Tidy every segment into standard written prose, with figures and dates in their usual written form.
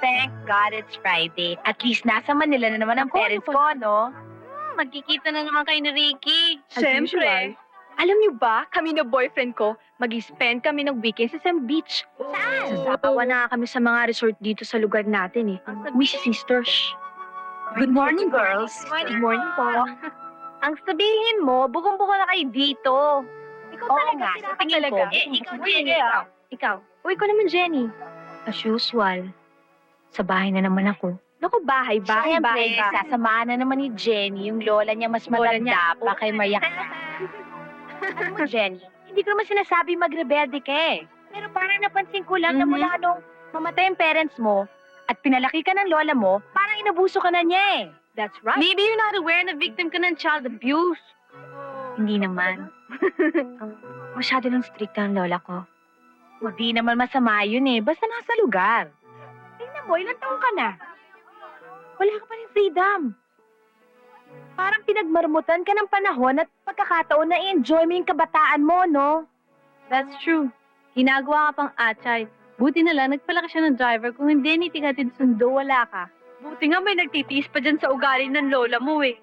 Thank God it's Friday. At least nasa Manila na naman ang parents ko, no? Magkikita na naman kayo ni Ricky. Siyempre. Alam niyo ba, kami na boyfriend ko, mag-spend kami ng weekend sa Sam Beach. Saan? Sasapawa na kami sa mga resort dito sa lugar natin eh. We sisters. Good morning, girls. Good morning po. Ang sabihin mo, bukong-buko na kayo dito. Ikaw talaga, sa tingin ko. talaga. Ikaw, Jenny, ikaw. Uy, ko naman, Jenny. As usual, sa bahay na naman ako. Naku, bahay, Siyempre, sasamahan na naman ni Jenny, yung lola niya mas Lola matanda niya. pa kay Maria. Alam mo, Jenny, hindi ko naman sinasabi magrebelde ka eh. Pero parang napansin ko lang na mula nung mamatay ang parents mo at pinalaki ka ng lola mo, parang inabuso ka na niya eh. That's right. Maybe you're not aware na victim ka ng child abuse. Hindi naman. Masyado nang strict ang lola ko. Hindi naman masama yun eh, basta nasa lugar. Tingnan mo, ilang taong ka na? Wala ka pa rin freedom. Parang pinagmarmutan ka ng panahon at pagkakataon na i-enjoy mo yung kabataan mo, no? That's true. Ginagawa ka pang atay. Buti na lang, nagpalaki siya ng driver. Kung hindi, nitigatid sundo, wala ka. Buti nga may nagtitiis pa dyan sa ugali ng lola mo eh.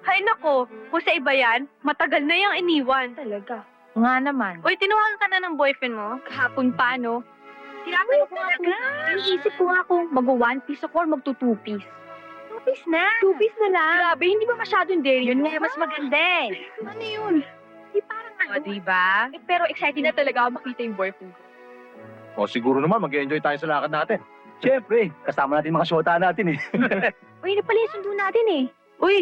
Hay nako, kung sa iba yan, matagal na yung iniwan. Talaga. Nga naman. Uy, tinuwagan ka na ng boyfriend mo? Kahapon pa, no? Tinatanong ko nga kung Iniisip ko nga kung mag-one piece ako or mag-two piece. tupis na. Two piece na lang. Grabe, hindi ba masyadong dairy? Yun nga, mas maganda eh. Ano yun? Di parang ano. O, diba? Eh, pero excited na talaga ako makita yung boyfriend ko. O siguro naman, mag-enjoy tayo sa lakad natin. Siyempre, kasama natin yung mga syota natin eh. Uy, na pala yung sundo natin eh. Uy,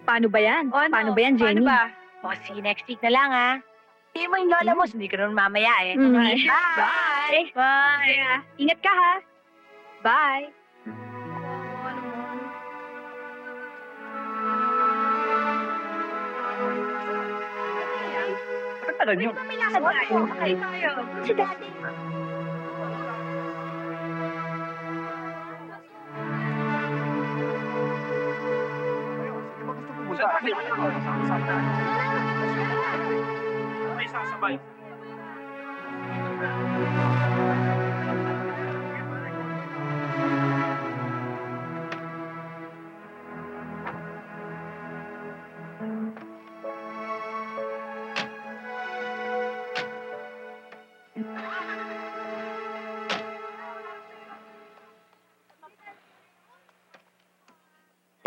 paano ba yan? O, ano? Paano ba yan, Jenny? Paano ba? O, see you next week na lang ah. Hindi mo yung lola mo, hindi ka naman mamaya eh. Mm. Bye! Bye! Ingat ka ha! Bye! Tagal nyo. May lakad tayo. Okay tayo. Si daddy. May sasabay.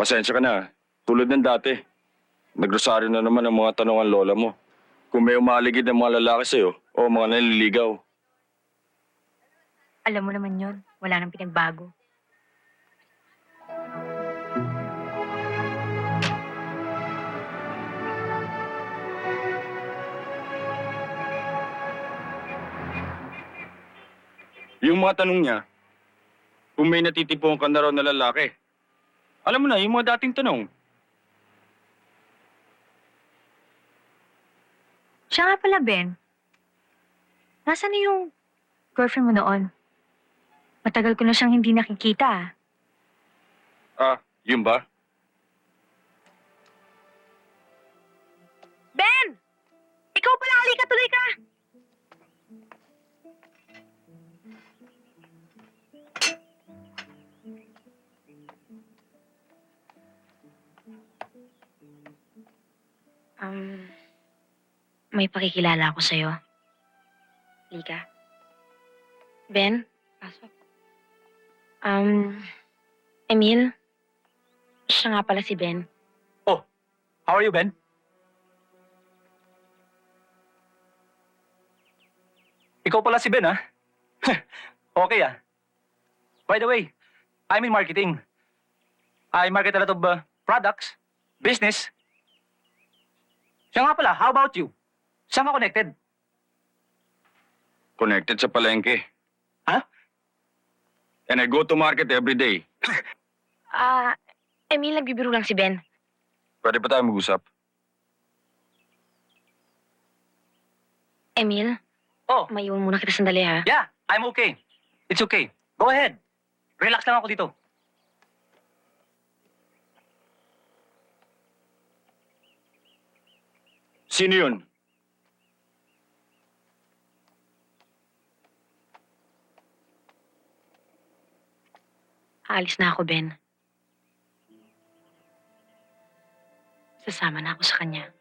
Pasensya ka na. Tulad ng dati. Nagrosaryo na naman ang mga tanong ang lola mo. Kung may umaligid ng mga lalaki sa'yo o mga naliligaw. Alam mo naman yun, wala nang pinagbago. Yung mga tanong niya, kung may natitipuan ka na raw na lalaki. Alam mo na, yung mga dating tanong. Siya nga pala, Ben. Nasaan na yung girlfriend mo noon? Matagal ko na siyang hindi nakikita ah. Ah, yun ba? Ben! Ikaw pala, halika, tuloy ka! May pakikilala ako sa'yo. Lika. Ben? Pasok. Emil? Siya nga pala si Ben. How are you, Ben? Ikaw pala si Ben, ha? Okay, ah. By the way, I'm in marketing. I market a lot of products, business. Siya nga pala, how about you? Saan ka connected? Connected sa palengke. Ha? And I go to market every day. Emil, nagbibiro lang si Ben. Pwede pa tayo mag-usap? Emil? Oh. Maiwan muna kita sandali ha. Yeah, I'm okay. It's okay. Go ahead. Relax lang ako dito. Sino yun? Aalis na ako, Ben. Sasama na ako sa kanya.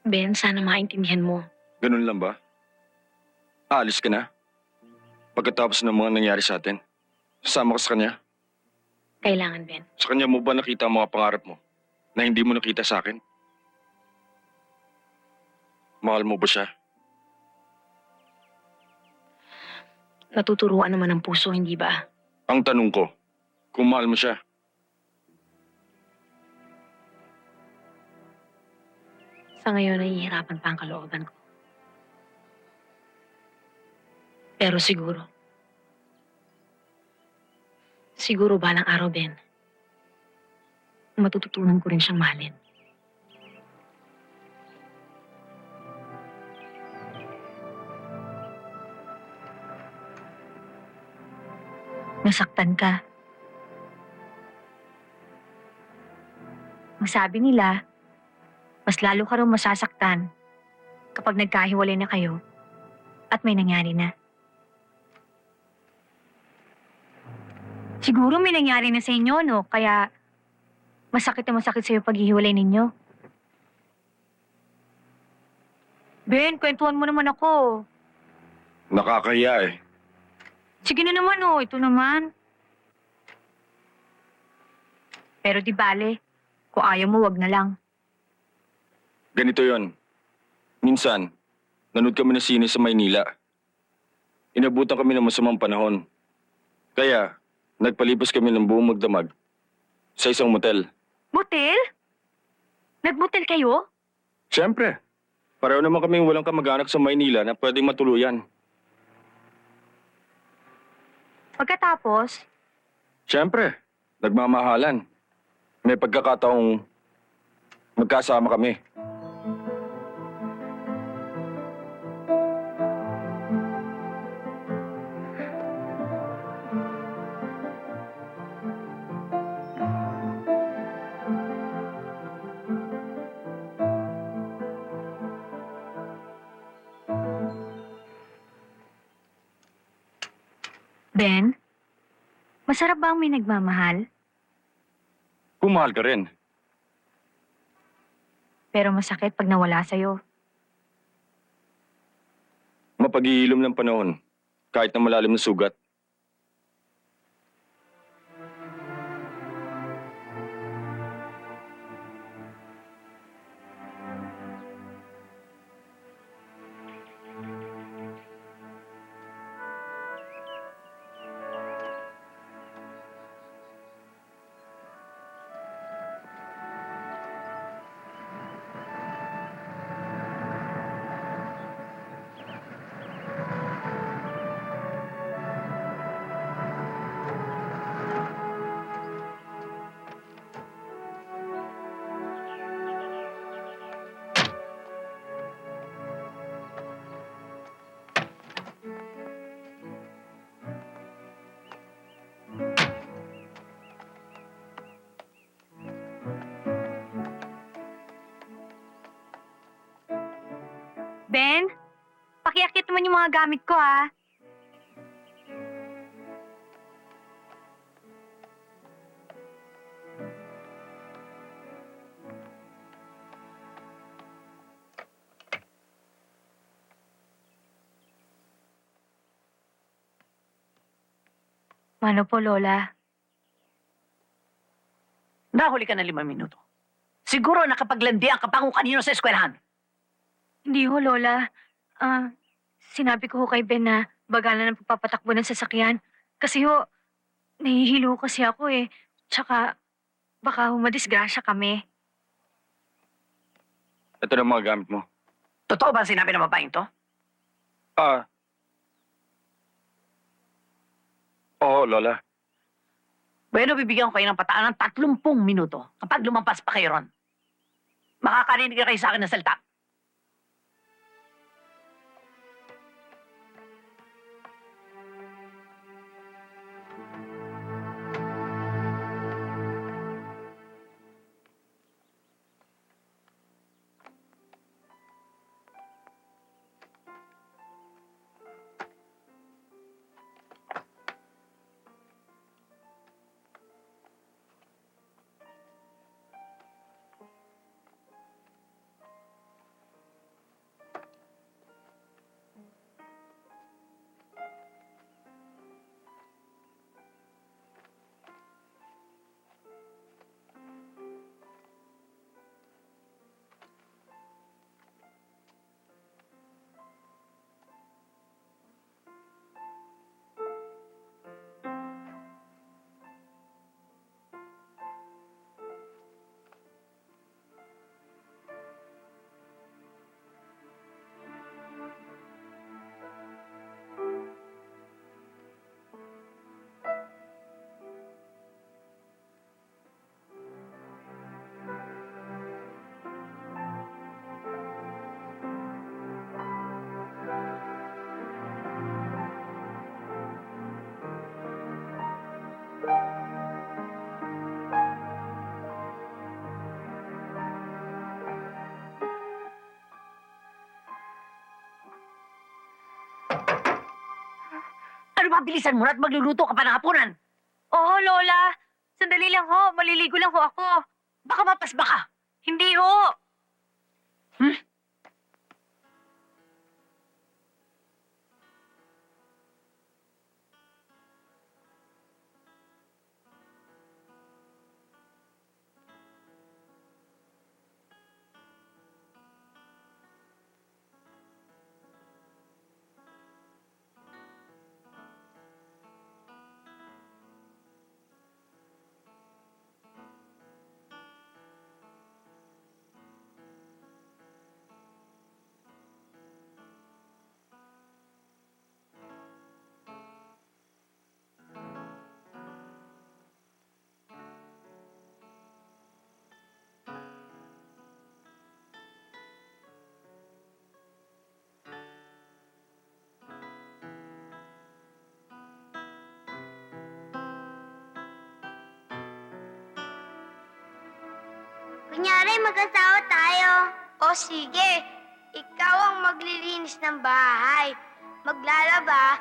Ben, sana maintindihan mo. Ganun lang ba? Aalis ka na? Pagkatapos ng mga nangyari sa atin, sasama ka sa kanya? Kailangan, Ben. Sa kanya mo ba nakita ang mga pangarap mo na hindi mo nakita sa akin? Mahal mo ba siya? Natuturuan naman ng puso, hindi ba? Ang tanong ko, kung mahal mo siya, Sa ngayon, nahihirapan pa ang kalooban ko. Pero siguro balang araw, Ben, matututunan ko rin siyang mahalin. Nasaktan ka. Ang sabi nila, mas lalo ka rin masasaktan kapag nagkahiwalay na kayo at may nangyari na. Siguro may nangyari na sa inyo, no? Kaya masakit na masakit sa'yo paghihiwalay ninyo. Ben, kwentuhan mo naman ako. nakakahiya eh. Sige na naman, oh. Ito naman. Pero di bale, kung ayaw mo, wag na lang. Ganito yon. Minsan, nanood kami ng sine sa Maynila. Inabutan kami ng masamang panahon. Kaya, nagpalibas kami ng buong magdamag sa isang motel. Motel? Nagmotel kayo? Siyempre, pareho naman kami walang kamag-anak sa Maynila na pwedeng matuluyan. Pagkatapos, Siyempre, nagmamahalan. May pagkakataong magkasama kami. Ben, masarap ba ang may nagmamahal? Kumahal ka rin. Pero masakit pag nawala sa'yo. Mapag-iilom ng panahon, kahit na malalim na sugat. Ben, pakiakit naman yung mga gamit ko, ah. Ano po, Lola? Nahuli ka na 5 minuto. Siguro nakapaglandian ka pa kung kanino sa eskwelahan. Hindi ho, Lola. Sinabi ko ho kay Ben na bagalan ng pagpapatakbo ng sasakyan. Kasi ho, nahihilo kasi ako eh. Tsaka, baka ho madisgrasya kami. Ito na ang mga gamit mo. Totoo ba ang sinabi ng babaeng to? Oo, Lola. Bueno, bibigyan ko kayo ng pataan ng 30 minuto kapag lumampas pa kayo ron. Makakarinig na kayo sa akin ng salita. mabilisan mo na at magluluto ka pa ng hapunan. Oo, Lola. Sandali lang ho. Maliligo lang ho ako. Baka mapasba ka. Hindi ho. Kunyari, mag-asawa tayo. O sige, ikaw ang maglilinis ng bahay, maglalaba,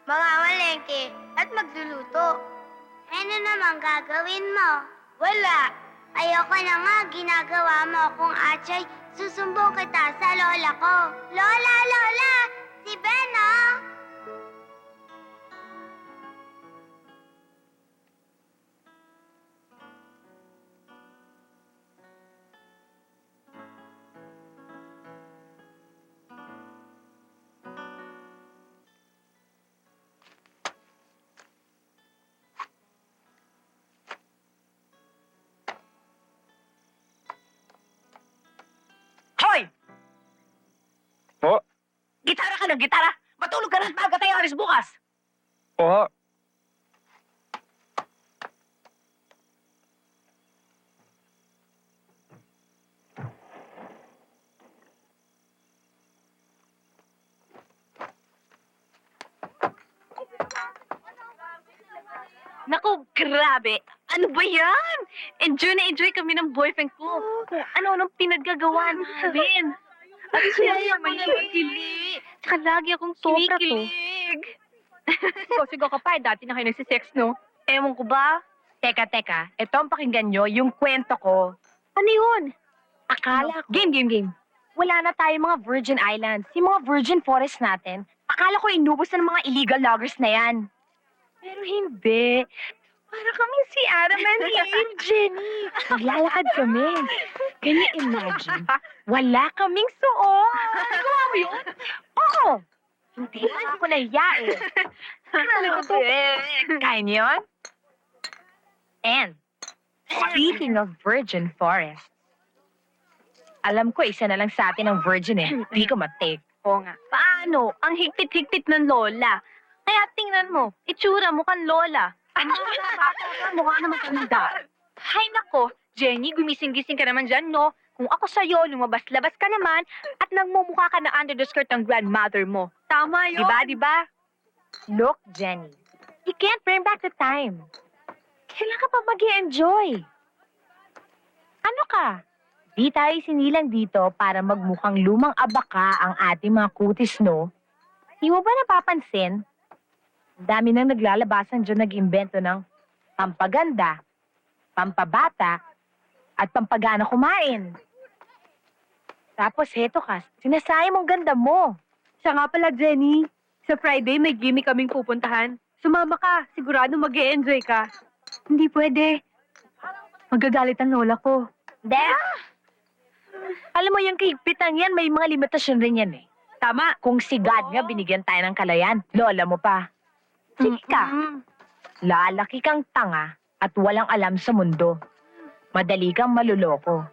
mangamalengke, at magluluto. Ano naman gagawin mo? Wala. Ayoko na nga, ginagawa mo akong atsay. Susumbong kita sa lola ko. Lola, Lola! Si Ben, oh! Hoy! Po? Gitara ka ng gitara! Matulog ka na at maaga tayo alis bukas! Po? Naku, grabe. Ano ba yan? Enjoy na enjoy kami ng boyfriend ko. Kung ano-anong pinaggagawa namin. At siya naman kilig. Tsaka lagi akong sobra to. Sigaw ka pa, dati na kayo nagsisex, no? Ewan ko ba? Teka, ito ang pakinggan nyo, yung kwento ko. Ano yun? Akala ko, Game. wala na tayong mga Virgin Islands. Yung mga Virgin Forest natin, akala ko inubos na ng mga illegal loggers na yan. Pero hindi. Para kaming si Adam and Eve, Jenny. Naglalakad kami. Can you imagine? Wala kaming suot. Nagawa mo yun? Oo. Hindi pa ako nahiya eh. Kaya niyo yun? And, speaking of Virgin Forest, alam ko isa na lang sa atin ang virgin eh. Hindi ko matake. Oo nga. Paano? Ang higpit-higpit ng lola. Kaya tingnan mo, itsura mo kan lola. Mukha naman kang dad. Hay nako, Jenny, gumising-gising ka naman dyan, no? Kung ako sa'yo, lumabas-labas ka naman at nagmumukha ka na under the skirt ng grandmother mo. Tama yun. Diba? Look, Jenny, you can't bring back the time. Kailan ka pa mag-enjoy? Ano ka? Di tayo sinilang dito para magmukhang lumang abaka ang ating mga kutis, no? Di mo ba napapansin? Ang dami nang naglalabasan dyan nag-imbento ng pampaganda, pampabata, at pampagana kumain. Tapos heto ka, sinasayang mong ganda mo. Siya nga pala, Jenny. Sa Friday, may gimmick kaming pupuntahan. Sumama ka. Sigurado mag-e-enjoy ka. Hindi pwede. Magagalit ang lola ko. Hindi. Alam mo, yung kahigpitan yan, may mga limitasyon rin yan eh. Tama. Kung si God nga binigyan tayo ng kalayan, lola mo pa. Sige ka, lalaki kang tanga at walang alam sa mundo. Madali kang maluloko.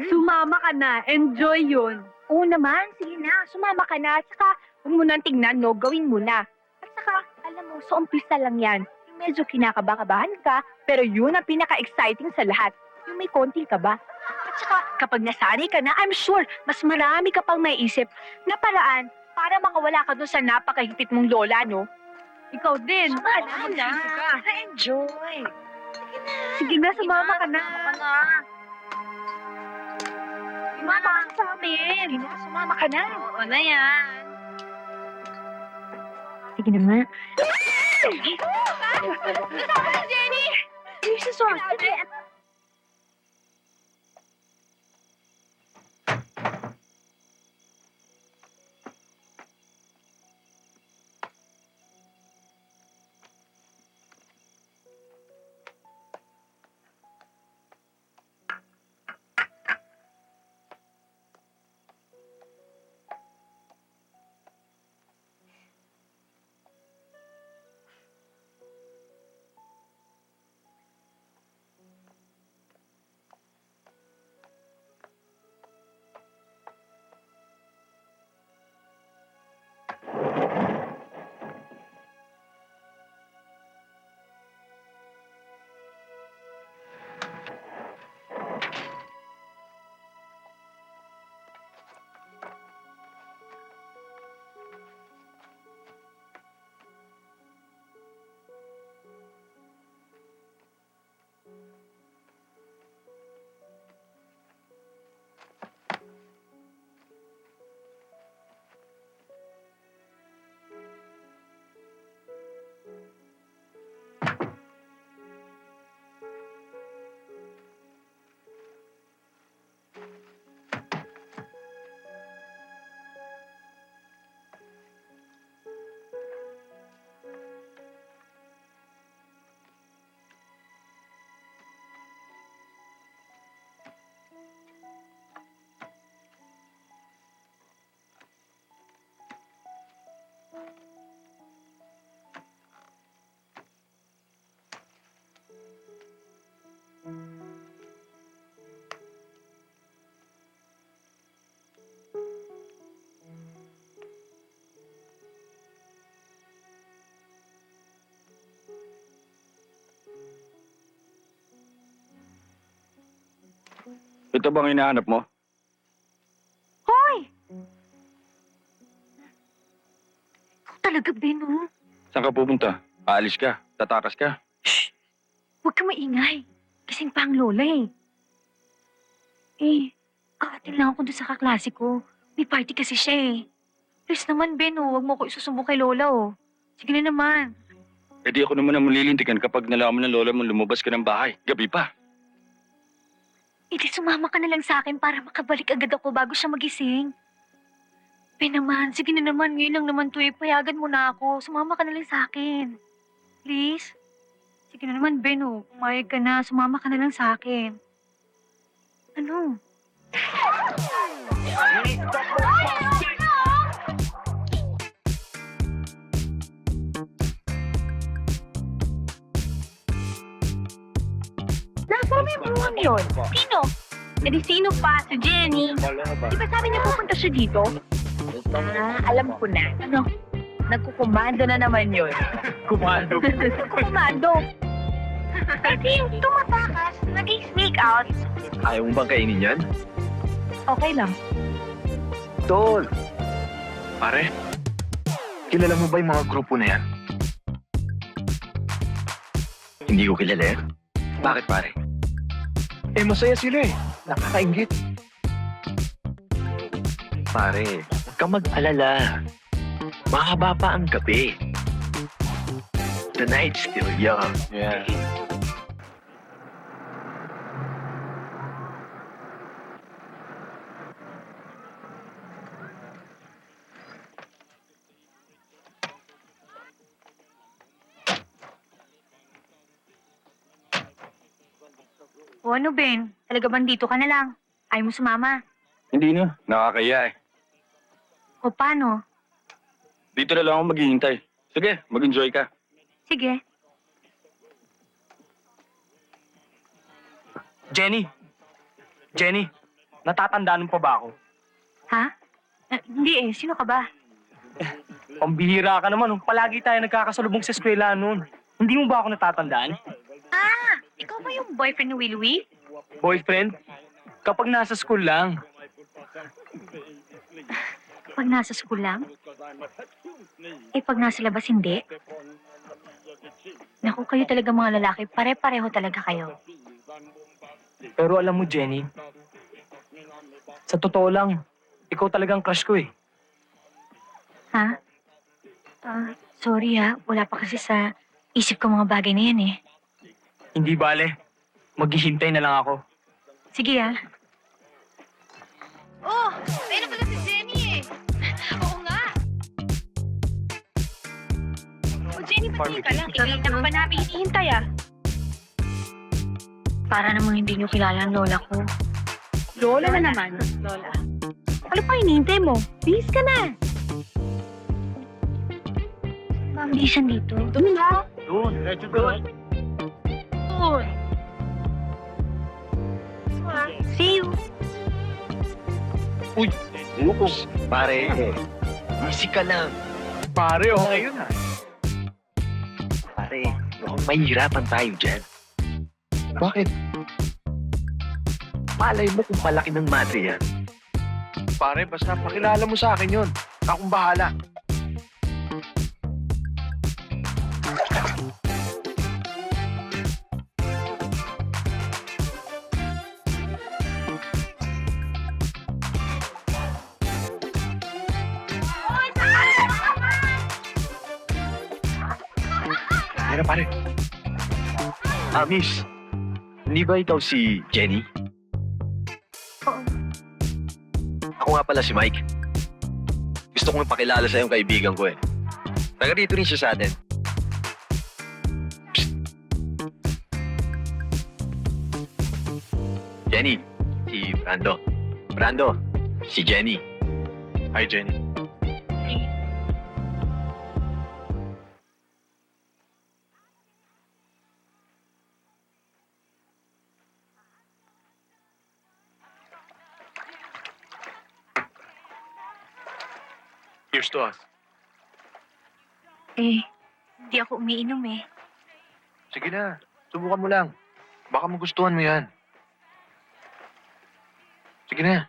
Sumama ka na. Enjoy yun. Oo naman, sige na, sumama ka na. At saka, huwag mo nang tingnan, no? Gawin mo na. At saka, alam mo, sa umpisa lang yan. Yung medyo kinakabakabahan ka, pero yun ang pinaka-exciting sa lahat. Yung may konting kaba. At saka, kapag nasanay ka na, I'm sure, mas marami ka pang maiisip na paraan para makawala ka dun sa napakahigpit mong lola, no? Ikaw din. Sumama na. Ka. Enjoy. Sige na, sumama ka na. Sumama ka sa amin. Sumama ka na. Oo na yan. Sige naman. Kasama na, Jenny! Jesus, Ito bang hinahanap mo? Hoy! Ikaw talaga, Ben, oh. Saan ka pupunta? Aalis ka? Tatakas ka? Huwag ka maingay. Kising pa ang lola kakatin lang ako doon sa kaklase ko. May party kasi siya Please naman, Ben, huwag mo ko isusumbong kay lola, Sige na naman. E di ako naman ang malilintikan kapag nalaman ng lola mo lumabas ka ng bahay. Gabi pa. Di sumama ka na lang sa akin para makabalik agad ako bago siya magising. Ben naman, sige na naman. Ngayon lang naman payagan mo na ako. Sumama ka na lang sa akin. Please? Sige na naman, Ben, pumayag ka na. Sumama ka na lang sa akin. Ano? Nasaan mo yung buwan yun? Sino? E di sino pa? Si Jenny. Di ba sabi niya pupunta siya dito? Alam ko na. Ano? Nagkukumando na naman yun. Kumando. Kumando? Kasi yung tumatakas, nag-sneak out. Ayaw mo bang kainin yan? Okay lang. Tol! Pare, kilala mo ba yung mga grupo na yan? Hindi ko kilala yan. Bakit pare? Masaya sila Nakakaingit. Pare, huwag kang mag-alala. Mahaba pa ang gabi. The night's still young. Yeah. O ano, Ben? Talaga bang dito ka na lang? Ayaw mo sumama? Hindi na. Nakakaya O paano? Dito na lang ako maghihintay. Sige, mag-enjoy ka. Sige. Jenny! Jenny! Natatandaan mo pa ba ako? Ha? Hindi Sino ka ba? Pambihira ka naman. Palagi tayo nagkakasalubong sa eskwela noon. Hindi mo ba ako natatandaan? Ikaw ba yung boyfriend ni Willie? Boyfriend? Kapag nasa school lang. Pag nasa school lang? Pag nasa labas hindi? Naku, kayo talaga mga lalaki. Pare-pareho talaga kayo. Pero alam mo, Jenny, sa totoo lang, ikaw talagang crush ko Ha? Sorry ha, wala pa kasi sa isip ko mga bagay na yan eh. Hindi bale. Maghihintay na lang ako. Sige ha. Oh, ayun na pala si Jenny eh. Oo nga. Oh, Jenny, ba't ka lang? Kanina ka pa namin hinihintay ah. Para namang hindi niyo kilala ang lola ko. Lola na naman. Lola. Ano pa hinihintay mo? Bihis ka na. Ma'am, bisan dito. Doon nga. Doon, medyo doon. See you. Lukos. Pare, easy ka lang. Pare, okay yun ah. Pare, mukhang mahihirapan tayo dyan. Bakit? Malay mo kung malaki ng madre yan. Pare, basta pakilala mo sa akin yun. Akong bahala. Pare, pare. Miss. Hindi ba ikaw si Jenny? Ako nga pala si Mike. Gusto kong ipakilala sa yung kaibigan ko eh. Taga dito rin siya sa atin. Psst. Jenny, si Brando. Brando, si Jenny. Hi, Jenny. Here's to us. Eh, hindi ako umiinom eh. Sige na, subukan mo lang. Baka magustuhan mo yan. Sige na.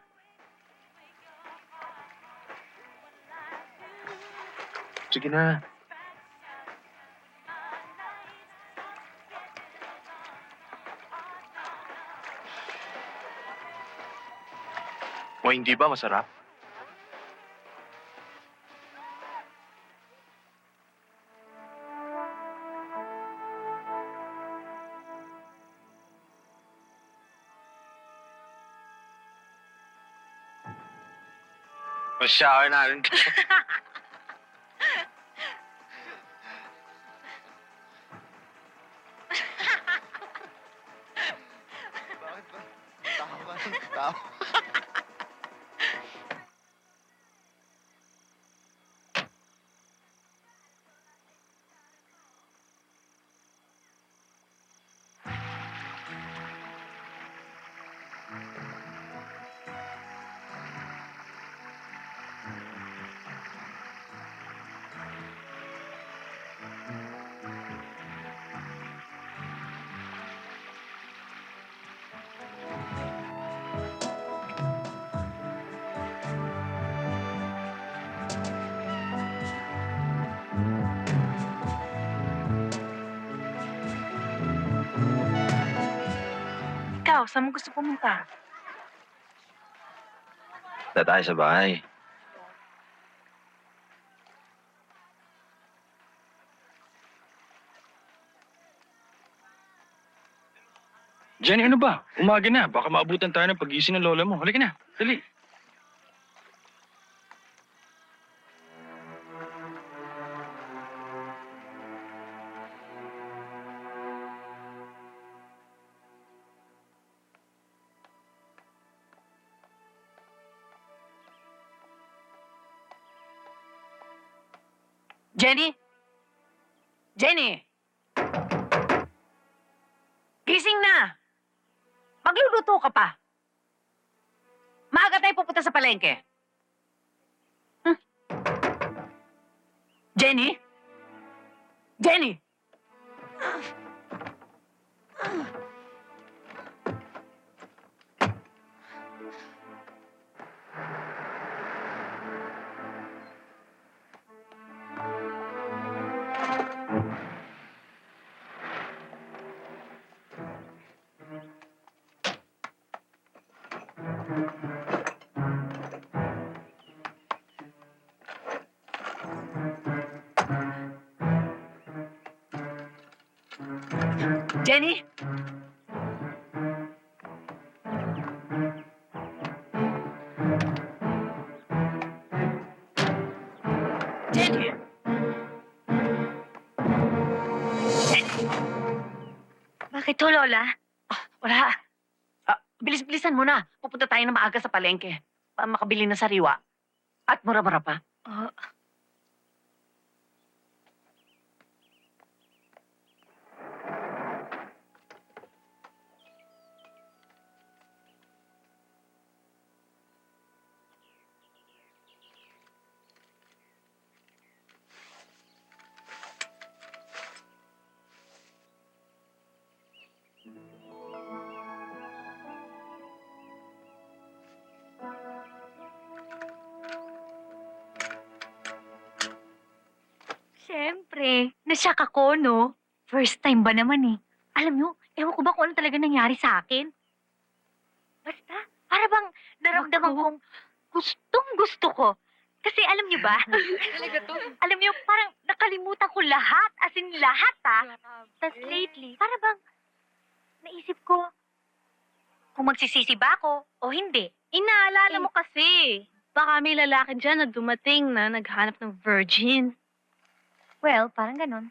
Sige na. O hindi ba masarap? Shower na rin. Bakit ba? Tawa ng tawa. Ikaw, saan mo gusto pumunta? Na tayo sa bahay. Jenny, ano ba? Umaga na. Baka maabutan tayo ng pag-gising ng lola mo. Halika na. Dali. Jenny? Jenny? Gising na! Magluluto ka pa. Maaga tayo pupunta sa palengke. Hmm? Jenny? Jenny? Jenny? Jenny? Bakit to, Lola? Wala. Bilis-bilisan mo na. Pupunta tayo na maaga sa palengke. Para makabili ng sariwa. At mura-mura pa. Siyempre, nasyak ako, no? First time ba naman eh. Alam nyo, ewan ko ba kung ano talaga nangyari sa akin? Basta, para bang naramdaman kong gustong gusto ko. Kasi alam nyo ba? Alam nyo, parang nakalimutan ko lahat. As in lahat, Tapos lately, para bang naisip ko kung magsisisi ba ako o hindi. Inaalala mo kasi. Baka may lalaki dyan na dumating na naghanap ng virgin. Well, parang ganon.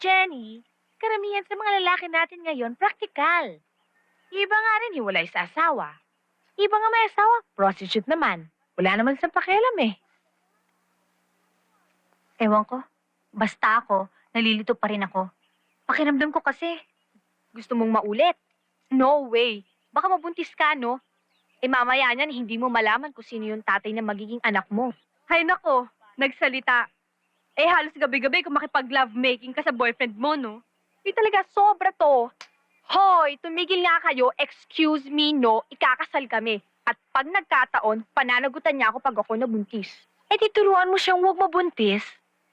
Jenny, karamihan sa mga lalaki natin ngayon, praktikal. Iba nga rin hiwalay sa asawa. Iba nga may asawa, prostitute naman. Wala naman sa pakialam eh. Ewan ko. Basta ako, nalilito pa rin ako. Pakiramdam ko kasi. Gusto mong maulit? No way. Baka mabuntis ka, no? Eh mamaya niyan, hindi mo malaman kung sino yung tatay na magiging anak mo. Hay nako, nagsalita. Eh halos gabi-gabi kung makipag-love making ka sa boyfriend mo, no? Hindi talaga sobra to. Hoy, tumigil nga kayo. Excuse me, no? Ikakasal kami. At pag nagkataon, pananagutan niya ako pag ako nabuntis. Eh, tituruan mo siyang huwag mabuntis.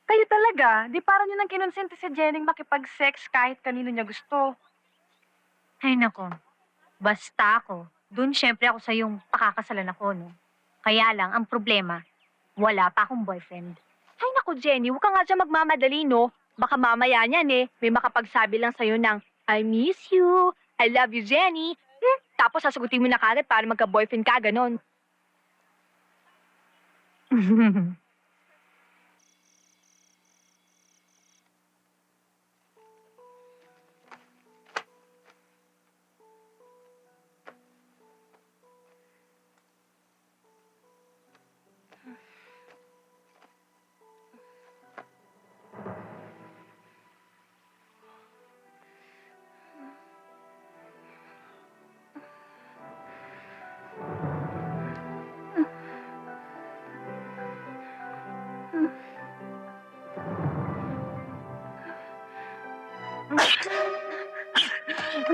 Kayo talaga, di parang yun ang kinonsente si Jenny makipag-sex kahit kanino niya gusto. Ay nako. Basta ako. Doon syempre ako sa yung pakakasalan ako, no? Kaya lang, ang problema, wala pa akong boyfriend. Ay naku, Jenny, huwag ka nga dyan magmamadali, no? Baka mamaya niyan may makapagsabi lang sa'yo ng, I miss you, I love you, Jenny. Tapos sasagutin mo na kagad para magka-boyfriend ka, ganon.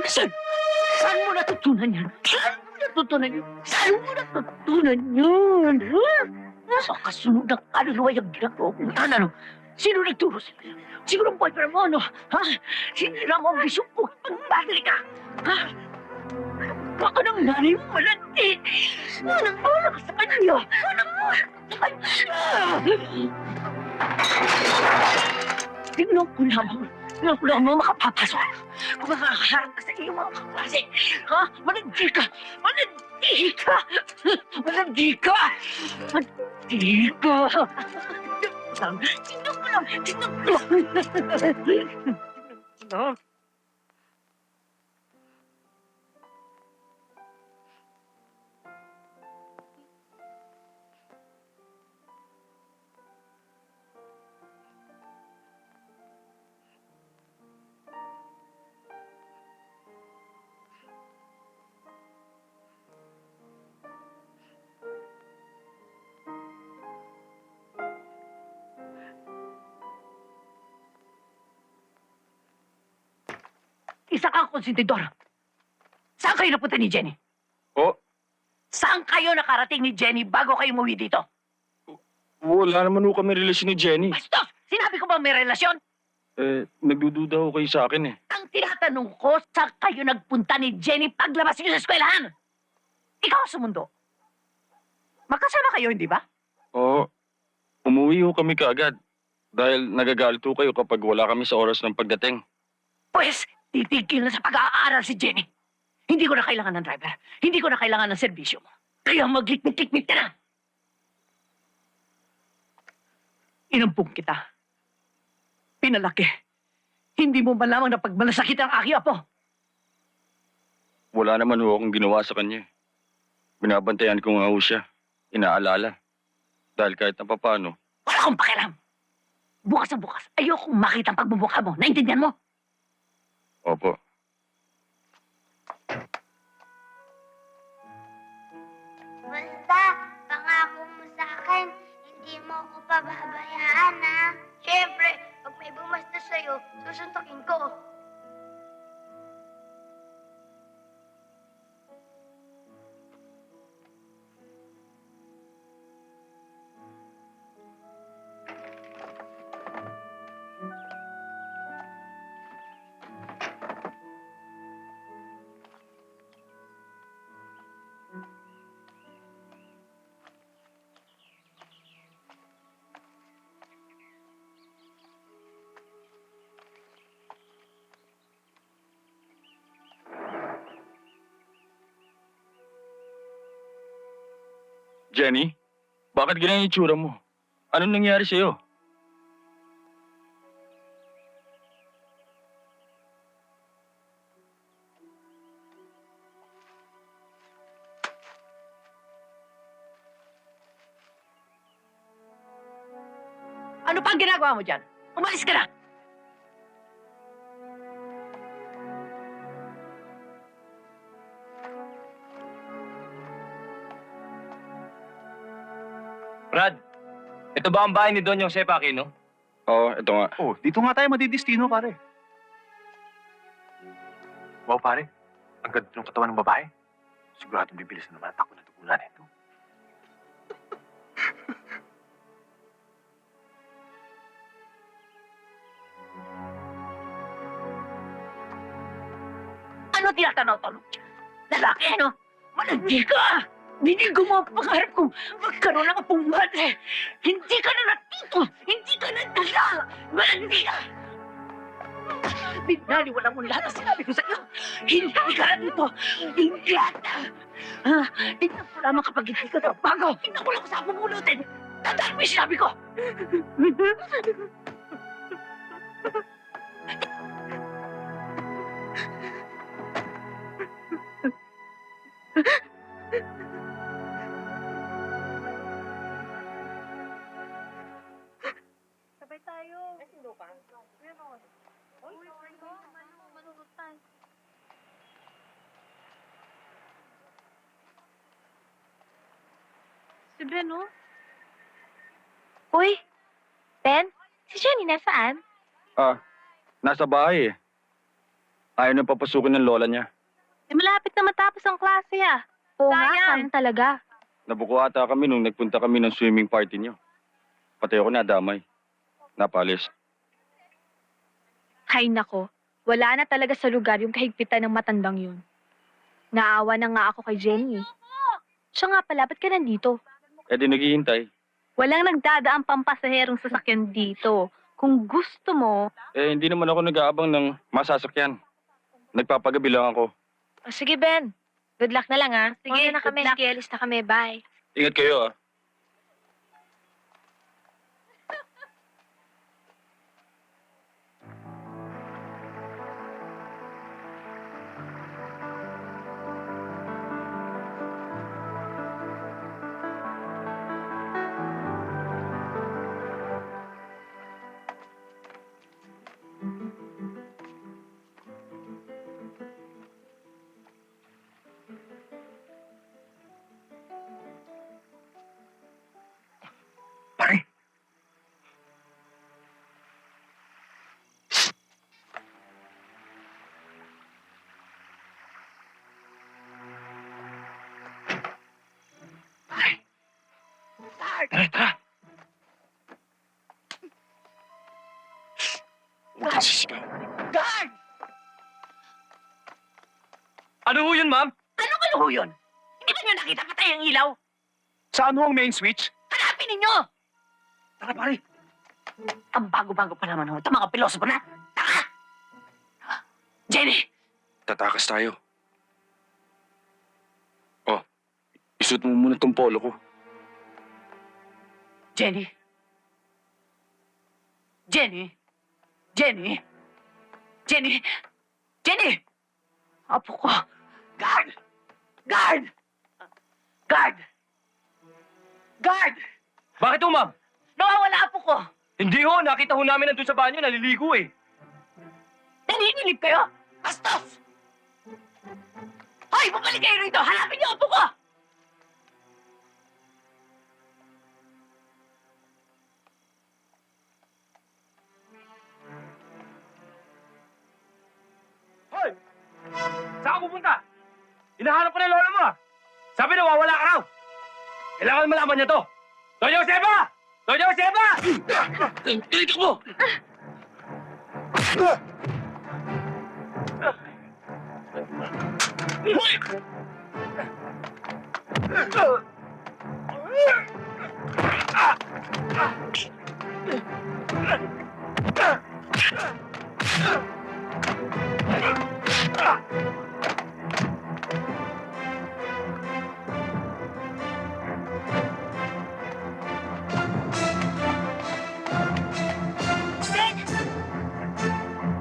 Saan mo natutunan yan? Saan mo natutunan yan? Saan mo natutunan yan? Sa kasunod ng kaluluwa yung ginagawa mo. Ano? Sino nagturo sa'yo? Siguro ang boyfriend mo, ano? Ha? Sinira mo ang vision ko. Magbatali ka! Ha? Baka ng nanay mo malandi. Anong bola ka sa kanya? Anong bola ka sa kanya? Tignan ko lamang. Tignan ko lamang makapapasok. Kung makakaharap ka sa iyong mga kaklase. Ha? Malandi ka! Malandi ka! Malandi ka! Malandi ka! Tignan ko lang! Tignan ko lang! Isa kang konsentidor. Saan kayo napunta ni Jenny? Oh, Saan kayo nakarating ni Jenny bago kayo umuwi dito? wala naman ho kami relasyon ni Jenny. Bastos! Sinabi ko ba may relasyon? Nagdududa ho kayo sa akin eh. Ang tinatanong ko, saan kayo nagpunta ni Jenny paglabas niyo sa eskwelahan? Ikaw sa mundo. Magkasama kayo, hindi ba? Oo. Umuwi ho kami kaagad. Dahil nagagalit ho kayo kapag wala kami sa oras ng pagdating. Pues, Titigil na sa pag-aaral si Jenny. Hindi ko na kailangan ng driver. Hindi ko na kailangan ng serbisyo mo. Kaya maglikmit-likmit ka na. Inampung kita. Pinalaki. Hindi mo ba lamang napagmalasakit ang aking apo? Wala naman ho akong ginawa sa kanya. Binabantayan ko nga ho siya. Inaalala. Dahil kahit na papano, Wala akong pakialam. Bukas na bukas. Ayokong makita ang pagbubuka mo. Naintindihan mo? opo. Basta, pangako mo sa akin, hindi mo ako pababayaan, ha? Siyempre, pag may bumasta sa'yo, susuntokin ko. Jenny, bakit ganyan yung itsura mo? Anong nangyari sa'yo? Ano pa ang ginagawa mo dyan? Umalis ka na! Brad, ito ba ang bahay ni Don Jose Aquino? Oo, ito nga. Oh, dito nga tayo madidistino, pare. Wow, pare. Ang ganda ng katawan ng babae. Siguradong bibilis na naman ako na tugunan ito. Ano tinatanaw-tanong dyan? Lalaki, ano? Malandi ka! Binigo mo ang pangarap kong magkaroon ng apong madre! Hindi ka na natuto! Hindi ka na dala! Malandi ka! Binaliwala mo lahat ang sinabi ko sa iyo! Hindi ka na dito! Hindi ka! Tignan ko lamang kapag hindi ka bago! Tignan ko lang sa pumulutin! Tandaan mo yung sinabi ko! Sabay tayo. Ay, sindo ka? Meron. Uy, manunutan. Si Ben, oh. Uy, Ben, si Jenny nasaan? Nasa bahay eh. Ayaw na papasukin ng lola niya. Eh, malapit na matapos ang klase, ah. Oo nga, Sayang. sayang talaga. Nabuko ata kami nung nagpunta kami ng swimming party niyo. Pati ako nadamay. Napalis. Hay nako, wala na talaga sa lugar yung kahigpitan ng matandang yun. Naawa na nga ako kay Jenny. Siya nga pala, ba't ka nandito? Eh di naghihintay. Walang nagdadaang pampasaherong sasakyan dito. Kung gusto mo, Eh hindi naman ako nag-aabang ng masasakyan. Nagpapagabi lang ako. O, sige, Ben. Good luck na lang, ha? Sige, Mauna na kami. good luck. Sige, alis na kami. Bye. Ingat kayo ah. Pare! Tara, tara! Huwag kang sisigaw. Guard! Ano ho yun, ma'am? Ano ho yun? Hindi ba niyo nakita patay ang ilaw? Saan ho ang main switch? Hanapin ninyo! Tara, pare! Ang bago-bago pa naman ho. Ito mga pilosopo na. Taka! Jenny! Tatakas tayo. Oh, isuot mo muna tong polo ko. Jenny! Jenny! Jenny! Jenny! Jenny! Apo ko! Guard! Guard! Guard! Guard! Bakit ho, ma'am? Nawawala apo ko! Hindi ho, nakita ho namin nandun sa banyo, naliligo eh. Naninilip kayo? Bastos! Hoy, bumalik kayo rito! Hanapin niyo apo ko! Hoy! Saan ka pupunta? Hinahanap ko na yung lola mo ah. Sabi na wawala ka raw. Kailangan malaman niya to. Doña Josefa! Doña Josefa! Dito mo!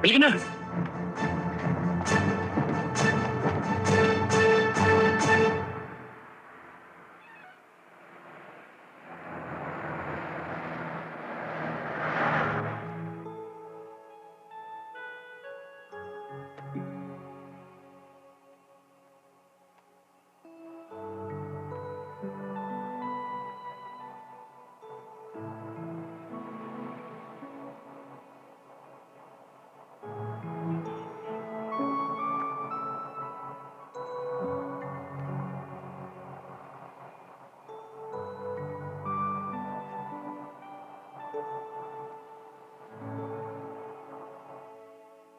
Halika na!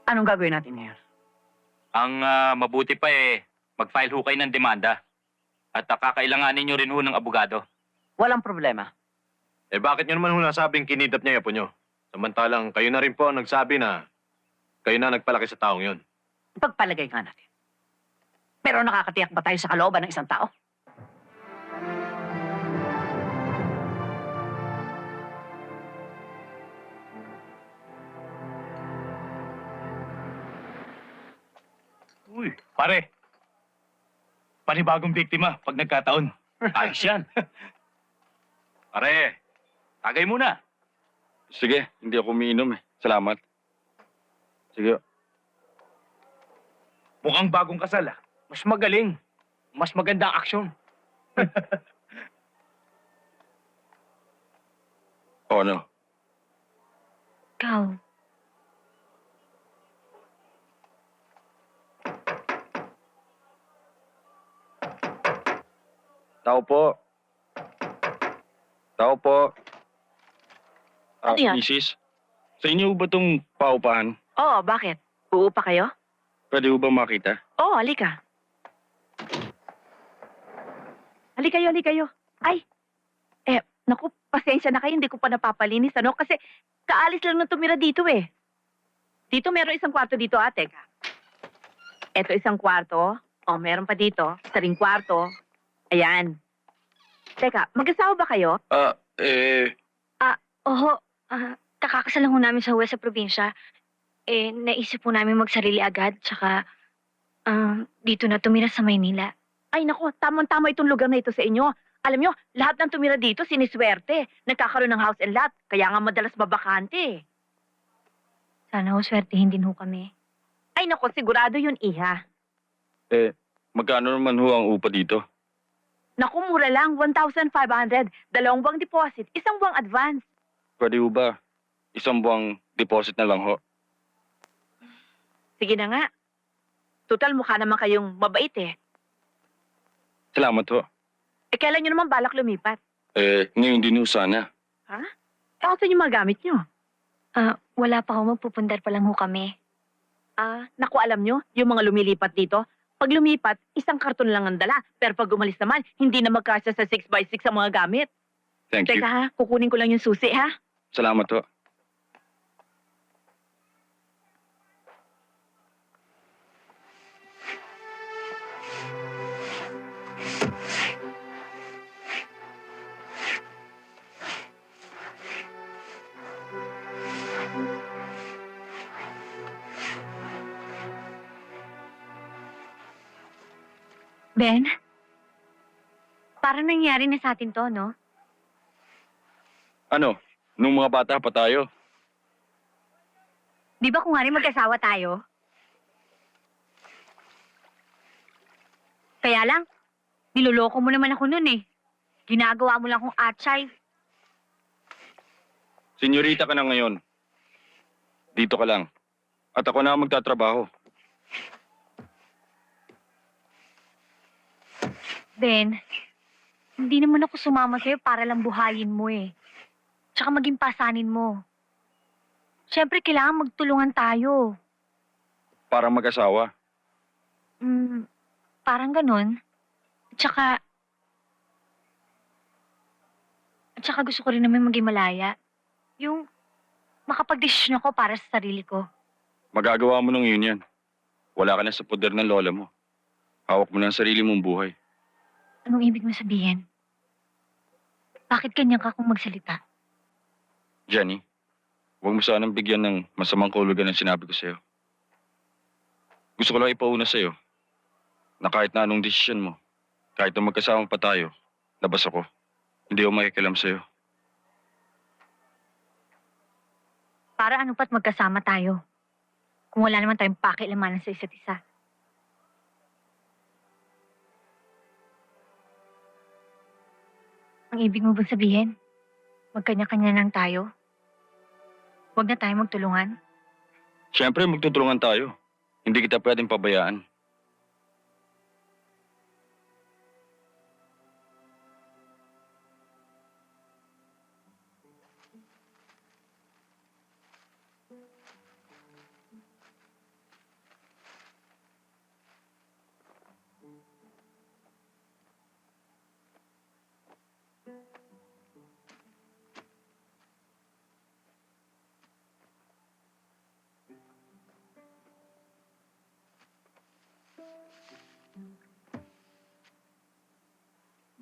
Anong gagawin natin ngayon? Ang mabuti pa mag-file ho kayo ng demanda. At kakailanganin nyo rin ho ng abogado. Walang problema. Eh bakit nyo naman ho nasabing kinidap niya yung apo nyo? Samantalang kayo na rin po ang nagsabi na kayo na nagpalaki sa taong yun. Pagpalagay nga natin. Pero nakakatiyak ba tayo sa kalooban ng isang tao? Uy, pare. Panibagong biktima pag nagkataon. Ayos yan. Pare, tagay muna. Sige, hindi ako umiinom eh. Salamat. Sige. Mukhang bagong kasal Mas magaling. Mas maganda ang aksyon. O ano? Ikaw, Tao po. Tao po. Ano yan? Mrs. Sa inyo ba itong paupahan? Oo, bakit? Uupa kayo? Pwede ba makita? Oo, halika. Halika kayo, halika kayo. Ay! Naku, pasensya na kayo, hindi ko pa napapalinis, ano? Kasi kaalis lang nang tumira dito eh. Dito meron isang kwarto dito, ate. Eto isang kwarto. Oh, meron pa dito. Isa ring kwarto. Ayan. Teka, mag-asawa ba kayo? oho, kakakasal lang ho namin sa huwes sa probinsya. Naisip po namin magsarili agad, tsaka dito na tumira sa Maynila. Ay, naku, tamang-tama itong lugar na ito sa inyo. Alam nyo, lahat ng tumira dito, siniswerte. Nagkakaroon ng house and lot. Kaya nga madalas babakante. Sana ho, swertihin din ho kami. Ay, naku, sigurado yun, iha. Magkano naman ho ang upa dito? Naku, mura lang, 1,500. 2 buwang deposit, 1 buwang advance. Pwede ho ba? 1 buwang deposit na lang ho. Sige na nga. Total, mukha naman kayong mabait eh. Salamat ho. Kailan nyo naman balak lumipat? Ngayon din ho sana. Saan yung mga gamit nyo? Wala pa ho, magpupundar pa lang ho kami. Naku, alam nyo, yung mga lumilipat dito, pag lumipat, 1 karton lang ang dala. Pero pag umalis naman, hindi na magkasya sa 6x6 ang mga gamit. Thank you. Teka ha, kukunin ko lang yung susi ha. Salamat ho. Ben? Parang nangyari na sa atin to, no? Ano? Nung mga bata pa tayo? Di ba kung nga rin mag-asawa tayo? Kaya lang, niloloko mo naman ako nun eh. Ginagawa mo lang akong atchay. Senyorita ka na ngayon. Dito ka lang. At ako na ang magtatrabaho. Ben, hindi naman ako sumama sa'yo para lang buhayin mo eh. Tsaka maging pasanin mo. Siyempre, kailangan magtulungan tayo. Para mag-asawa. Parang ganun. At saka gusto ko rin naman maging malaya. Yung makapag-desisyon ako para sa sarili ko. Magagawa mo nung yun yan. Wala ka na sa poder ng lola mo. Hawak mo na ang sarili mong buhay. Anong ibig mo sabihin? Bakit ganyan ka kung magsalita? Jenny, huwag mo sanang bigyan ng masamang kahulugan ng sinabi ko sa'yo. Gusto ko lang ipauna sa'yo na kahit na anong desisyon mo, kahit na magkasama pa tayo, labas ako. Hindi ako makikialam sa'yo. Para ano pa't magkasama tayo? Kung wala naman tayong pakialamanan sa isa't isa. Ang ibig mo bang sabihin? Magkanya-kanya lang tayo? Huwag na tayo magtulungan? Siyempre, magtutulungan tayo. Hindi kita pwedeng pabayaan.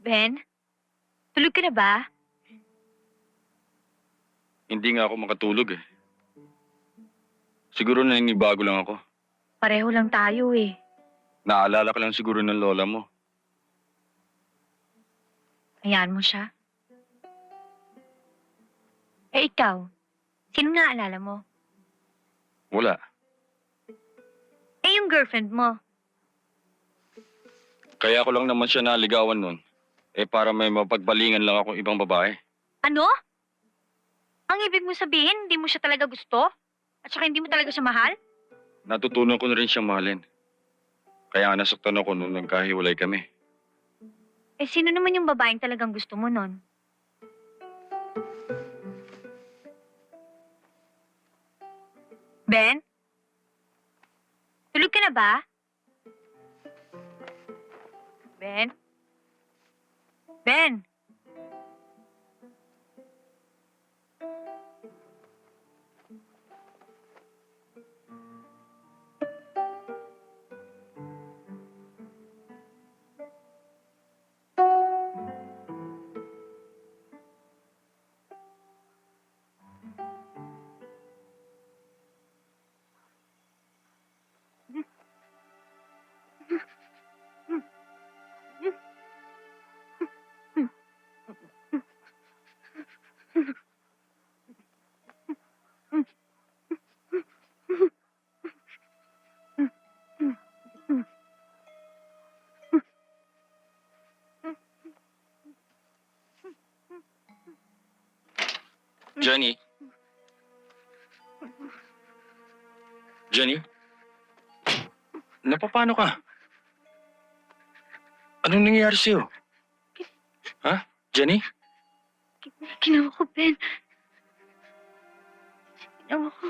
Ben? Tulog ka na ba? Hindi nga ako makatulog eh. Siguro naninibago lang ako. Pareho lang tayo eh. Naalala ka lang siguro ng lola mo. Hayaan mo siya. Eh ikaw, sino naalala mo? Wala. Eh yung girlfriend mo. Kaya ko lang naman siya naligawan nun. Eh para may mapagbalingan lang akong ibang babae. Ano? Ang ibig mo sabihin, hindi mo siya talaga gusto? At saka hindi mo talaga siya mahal? Natutunan ko na rin siyang mahalin. Kaya nga nasaktan ako nung nagkahiwalay kami. Eh sino naman yung babaeng talagang gusto mo nun? Ben? Tulog ka na ba? Ben? Ben? Jenny? Jenny? Napapano ka? Anong nangyayari sa'yo? Ha? Jenny? Ginawa ko, Ben. Ginawa ko.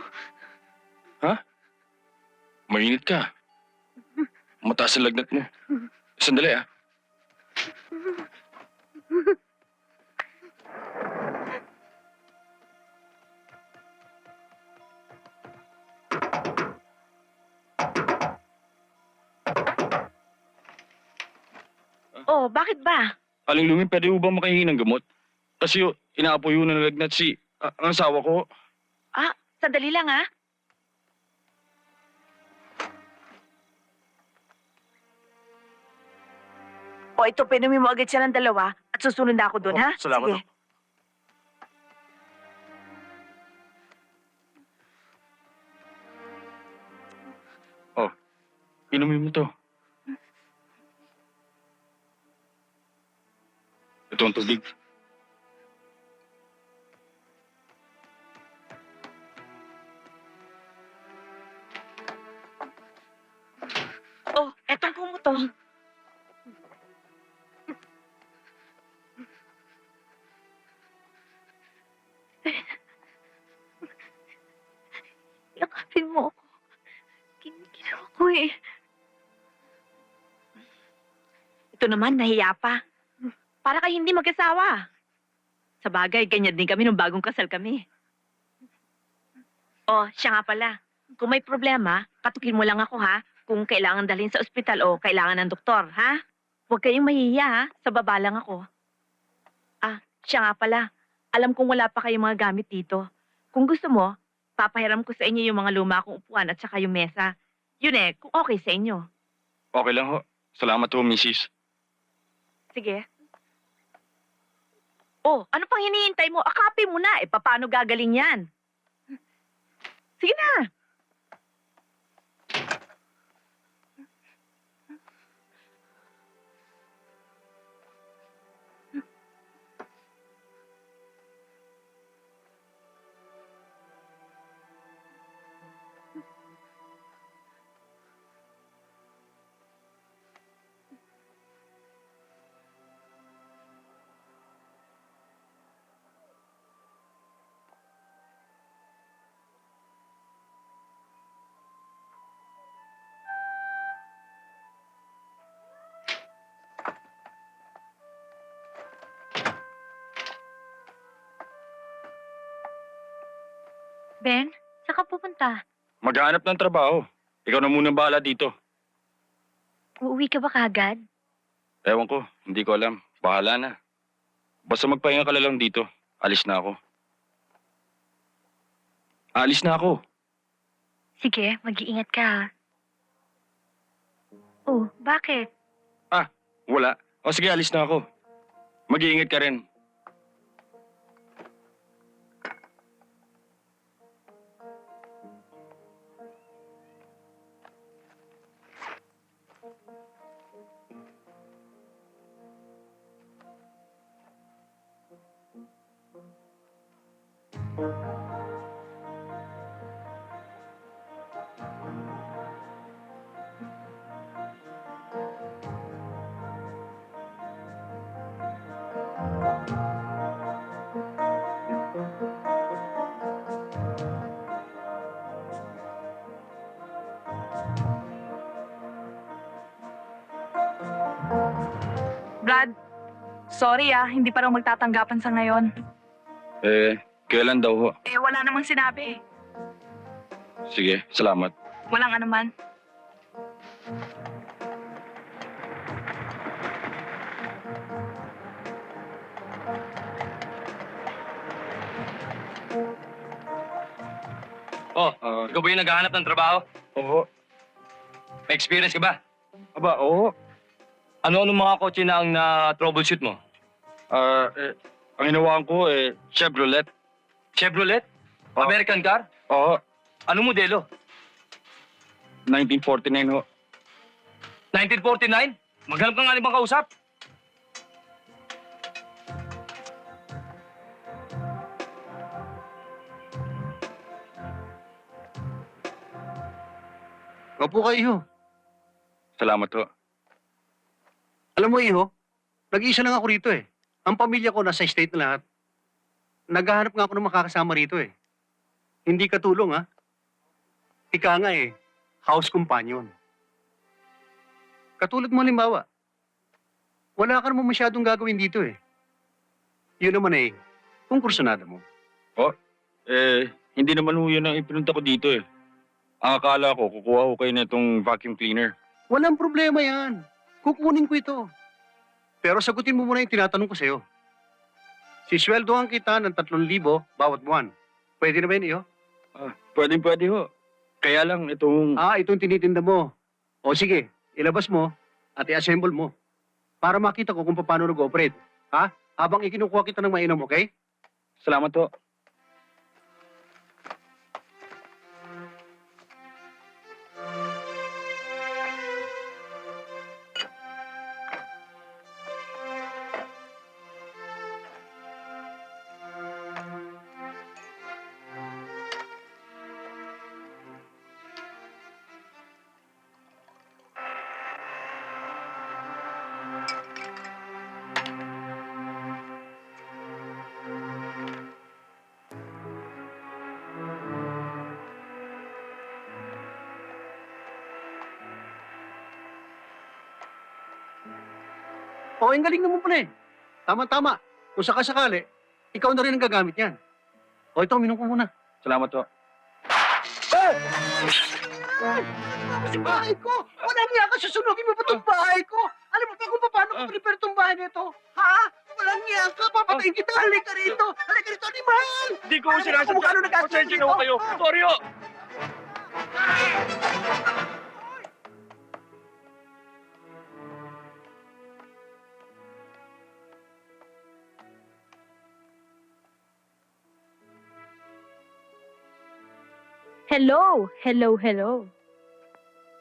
Mainit ka. Mataas ang lagnat mo. Sandali ah. Oh, bakit ba? Aling Lumi, pwede mo ba makahingi ng gamot? Kasi inaapoy yun na nalagnat ang asawa ko. Sandali lang, ha? O ito, pinumin mo agad siya ng dalawa at susunod na ako doon, ha? Salamat, Sige. Dok. Inumin mo to. Ito ang tubig. Oh, etong kumuto. Yakapin mo ako. Ginawa ko eh. Ito naman, nahiya pa. Para kayo hindi mag-asawa. Sa bagay, ganyan din kami nung bagong kasal kami. Oh, siya nga pala. Kung may problema, katukin mo lang ako, ha? Kung kailangan dalhin sa ospital o kailangan ng doktor, ha? Huwag kayong mahihiya, ha? Sa baba lang ako. Ah, siya nga pala. Alam kong wala pa kayong mga gamit dito. Kung gusto mo, papahiram ko sa inyo yung mga luma kong upuan at saka yung mesa. Yun eh, kung okay sa inyo. Okay lang ho. Salamat ho, Mrs. Sige. Oh, ano pang hinihintay mo? Akapin mo na. Eh, paano gagaling yan? Sige na. Ben, saan ka pupunta? Maghanap ng trabaho. Ikaw na muna bahala dito. Uuwi ka ba kagad? Ewan ko, hindi ko alam. Bahala na. Basta magpahinga ka na lang dito. Alis na ako. Alis na ako. Sige, mag-iingat ka ha. Oh, bakit? Wala. O sige, alis na ako. Mag-iingat ka rin. Brad, sorry hindi pa raw magtatanggapan sa ngayon. Kailan daw ho? Eh, wala namang sinabi. Sige, salamat. Walang anuman. Ikaw ba yung naghahanap ng trabaho? Oo. May experience ka ba? Aba, oo. Ano-ano mga kotse na ang na-troubleshoot mo? Ang hinawakan ko, Chevrolet. Chevrolet? Oh. American car? Oo. Anong modelo? 1949 ho. 1949? Maghanap ka nga ibang kausap. Opo kayo, Iho. Salamat ho. Alam mo, Iho, nag-iisa lang ako rito eh. Ang pamilya ko nasa state na lahat. Naghahanap nga ako ng makakasama rito eh. Hindi katulong ha. Ika nga eh, house companion. Katulad mo halimbawa, wala ka naman masyadong gagawin dito eh. Yun naman eh, kung kursunada mo. Hindi naman ho yun ang ipinunta ko dito eh. Ang akala ko, kukuha ko kayo na itong vacuum cleaner. Walang problema yan. Kukunin ko ito. Pero sagutin mo muna yung tinatanong ko sa'yo. Sisweldohan kita ng 3,000 bawat buwan. Pwede na ba yun, Iho? Pwede ho. Kaya lang, itong... Itong tinitinda mo. O sige, ilabas mo at i-assemble mo. para makita ko kung paano nag-operate. Ha? Habang ikinukuha kita ng mainom, okay? Salamat po. O, ang galing naman pala eh. Tama-tama. Kung sakasakali, ikaw na rin ang gagamit yan. O, ito, minom ko muna. Salamat po. Sa bahay ko! Walang niya ka, susunugin mo pa itong bahay ko! Alam mo ba kung paano ko prepare itong bahay nito? Ha? Walang niya ka, papatayin kita! Halika rito! Halika rito, animal! Hindi ko Alam mo kung paano nag-asal dito? Sorry ho. Hello! Hello, hello.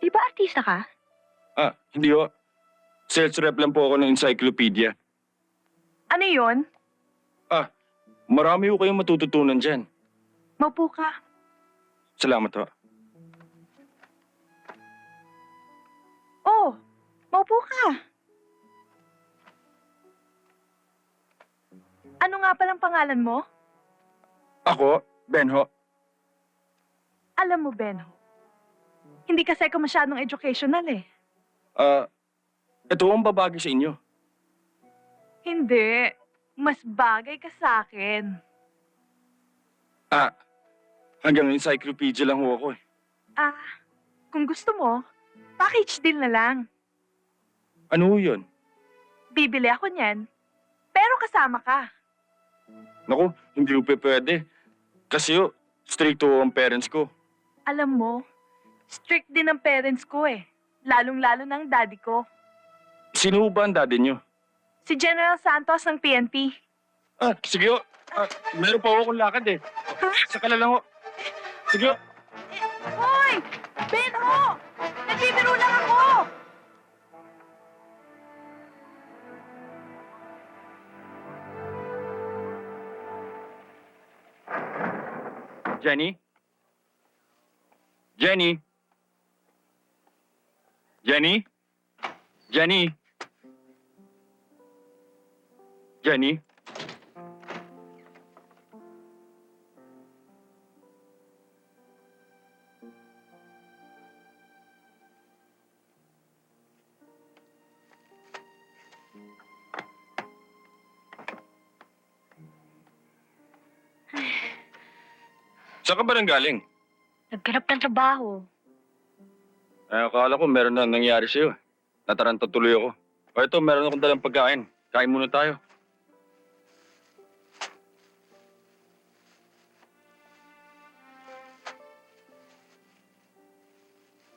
Di ba artista ka? Hindi ho. Sales rep lang po ako ng encyclopedia. Ano yon? Marami ho kayong matututunan dyan. Maupo ka. Salamat ho. Oh, maupo ka. Ano nga palang pangalan mo? Ako, Ben ho. Alam mo, Benho, hindi kasi ako masyadong educational eh. Ito ang babagi sa inyo. Hindi. Mas bagay ka sa akin. Hanggang encyclopedia lang ho ako eh. Kung gusto mo, package deal na lang. Ano ho yun? Bibili ako niyan. Pero kasama ka. Naku, hindi ho pwede. Kasi ho, strict ho ang parents ko. Alam mo, strict din ang parents ko eh. Lalong-lalo ng daddy ko. Sino ho ba ang daddy nyo? Si General Santos ng PNP. Sige ho. Meron pa ho akong lakad eh. Saka na lang ho. Sige ho. Hoy! Benho! Nagbibiro lang ako! Jenny? Jenny? Jenny? Jenny? Jenny? Saan ka ba nang galing? Nagganap ng trabaho. Akala ko meron na nangyari sa'yo. Nataranta tuloy ako. O ito, meron akong dalang pagkain. Kain muna tayo.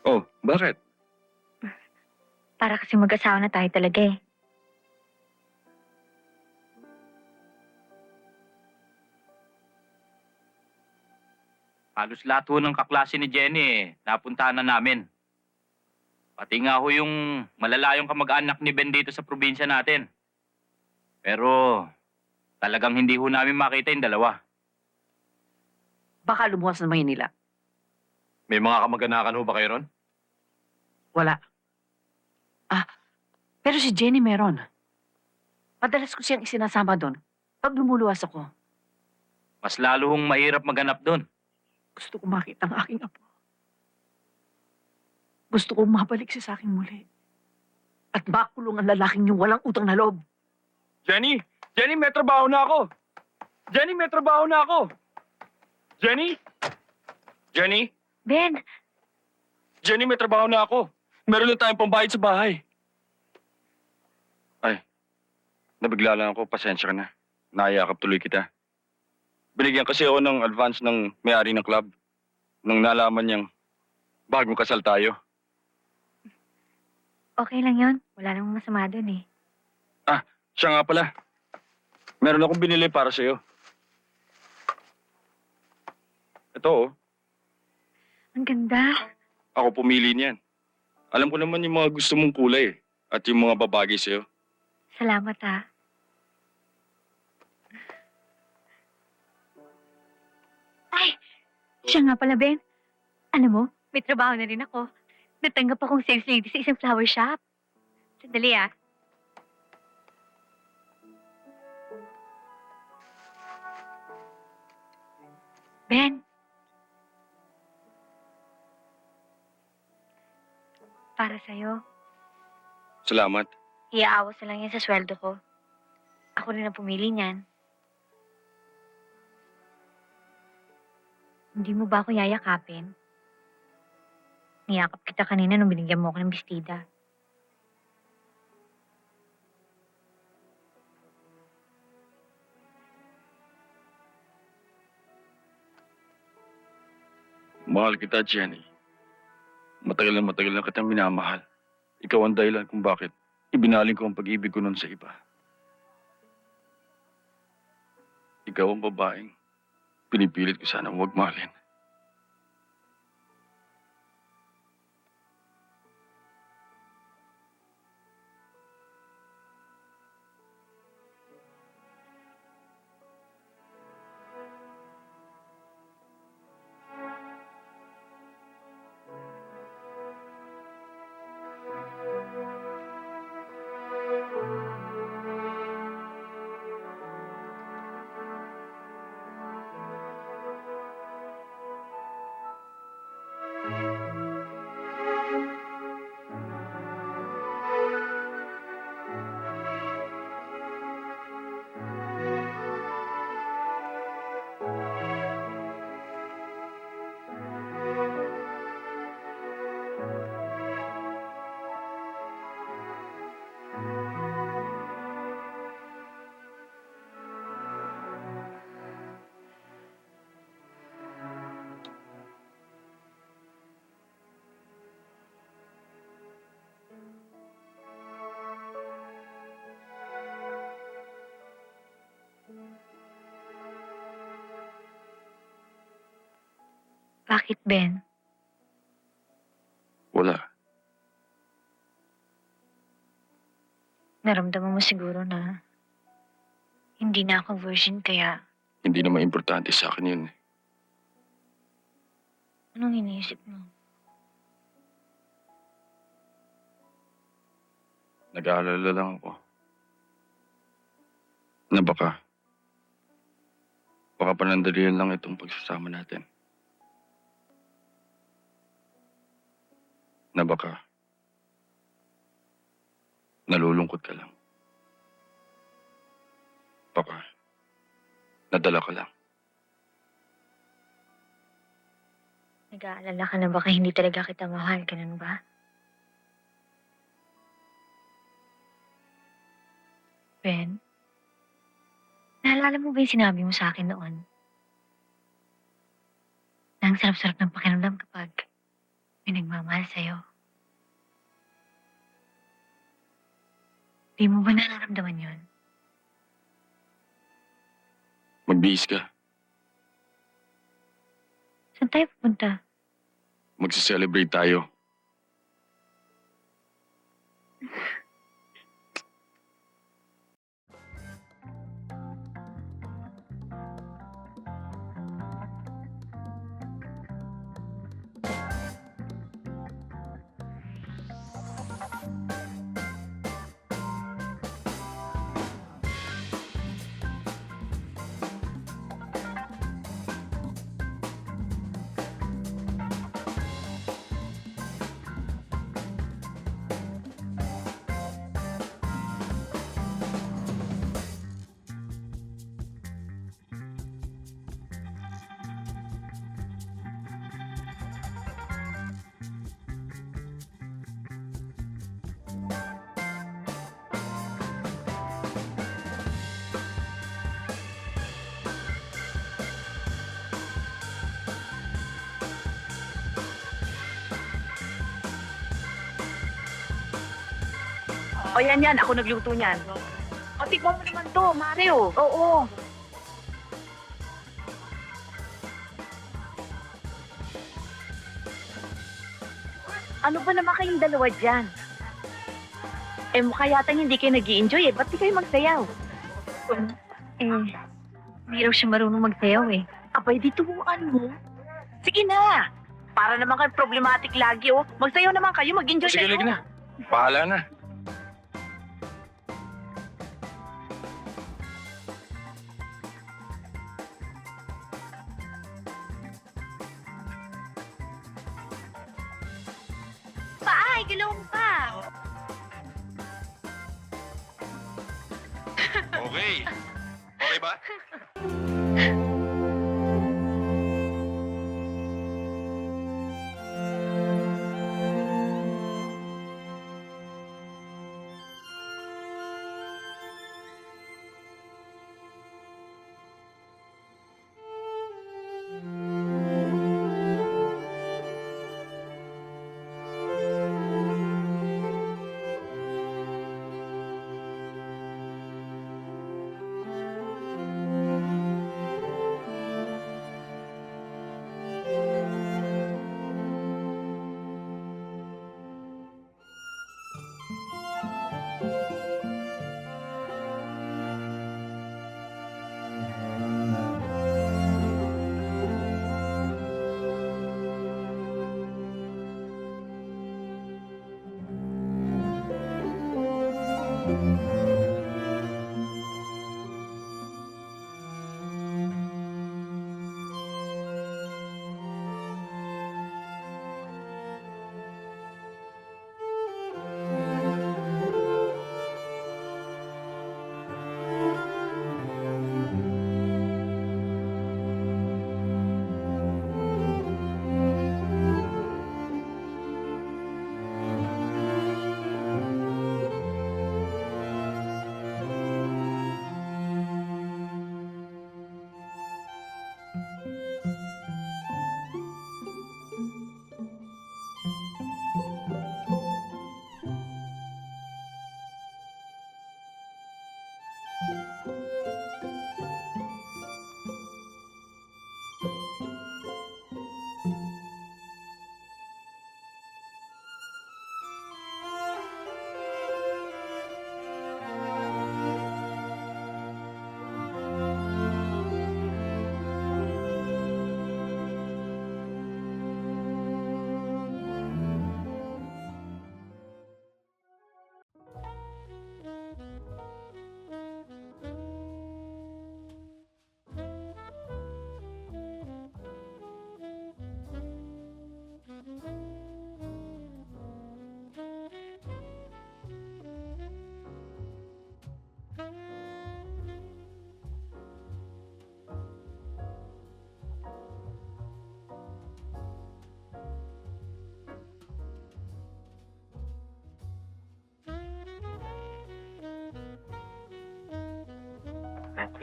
Oh, bakit? Para kasi mag-asawa na tayo talaga eh. Halos lahat ho ng kaklase ni Jenny, napuntahan na namin. Pati nga ho yung malalayong kamag-anak ni Ben dito sa probinsya natin. Pero talagang hindi ho namin makita yung dalawa. Baka lumuwas na Maynila. May mga kamag-anakan ho ba kayo ron? Wala. Pero si Jenny meron. Madalas ko siyang isinasama doon pag lumuluwas ako. Mas lalo hong mahirap maghanap doon. Gusto ko makita ang aking apo. Gusto kong mabalik siya sa akin muli. At makulong ang lalaking yung walang utang na loob. Jenny! Jenny, may trabaho na ako! Jenny, may trabaho na ako! Jenny? Jenny? Ben, Jenny, may trabaho na ako. Meron na tayong pambayad sa bahay. Ay, nabigla lang ako. Pasensya ka na. Nayakap tuloy kita. Binigyan kasi ako ng advance ng may-ari ng club. Nung nalaman niyang bagong kasal tayo. okay lang yon. Wala namang masama dun eh. Siya nga pala. Meron akong binili para sa'yo. Ito oh. Ang ganda. Ako pumili niyan. Alam ko naman yung mga gusto mong kulay at yung mga babagay sa'yo. Salamat ha. Ay, siya nga pala, Ben. Alam mo, may trabaho na rin ako. Natanggap akong sales lady sa isang flower shop. Sandali ah. Ben. Para sa'yo. Salamat. Iaawas na lang yan sa sweldo ko. Ako rin ang pumili niyan. Hindi mo ba ako yayakapin? Niyakap kita kanina nung binigyan mo ako ng bestida. Mahal kita, Jenny. Matagal na kitang minamahal. Ikaw ang dahilan kung bakit ibinaling ko ang pag-ibig ko nun sa iba. Ikaw ang babaeng pinipilit ko sana huwag mahalin. Bakit, Ben? Wala. Naramdaman mo siguro na hindi na ako virgin kaya Hindi naman importante sa akin yun. anong iniisip mo? Nag-aalala lang ako. Na baka panandalian lang itong pagsasama natin. Na baka nalulungkot ka lang. Baka nadala ka lang. Nag-aalala ka na baka hindi talaga kita mahal, ganun ba? Ben, naalala mo ba yung sinabi mo sa akin noon? Na ang sarap-sarap ng pakiramdam kapag may nagmamahal sa'yo. Di mo ba nararamdaman yun? Magbihis ka. Saan tayo pupunta? Magse-celebrate tayo. O yan, ako nagluto niyan. O Tikman mo naman to, Mario. Oo. Ano ba naman kayong dalawa dyan? Mukha yatang hindi kayo nag-i-enjoy Ba't di kayo magsayaw? Hindi raw siya marunong magsayaw eh. Abay, di tubuan mo. Sige na. Para naman kayo problematic lagi, Magsayaw naman kayo, mag-enjoy Sige, kayo. sige na. Bahala na. Ay, gulong pa. Okay. Okay ba?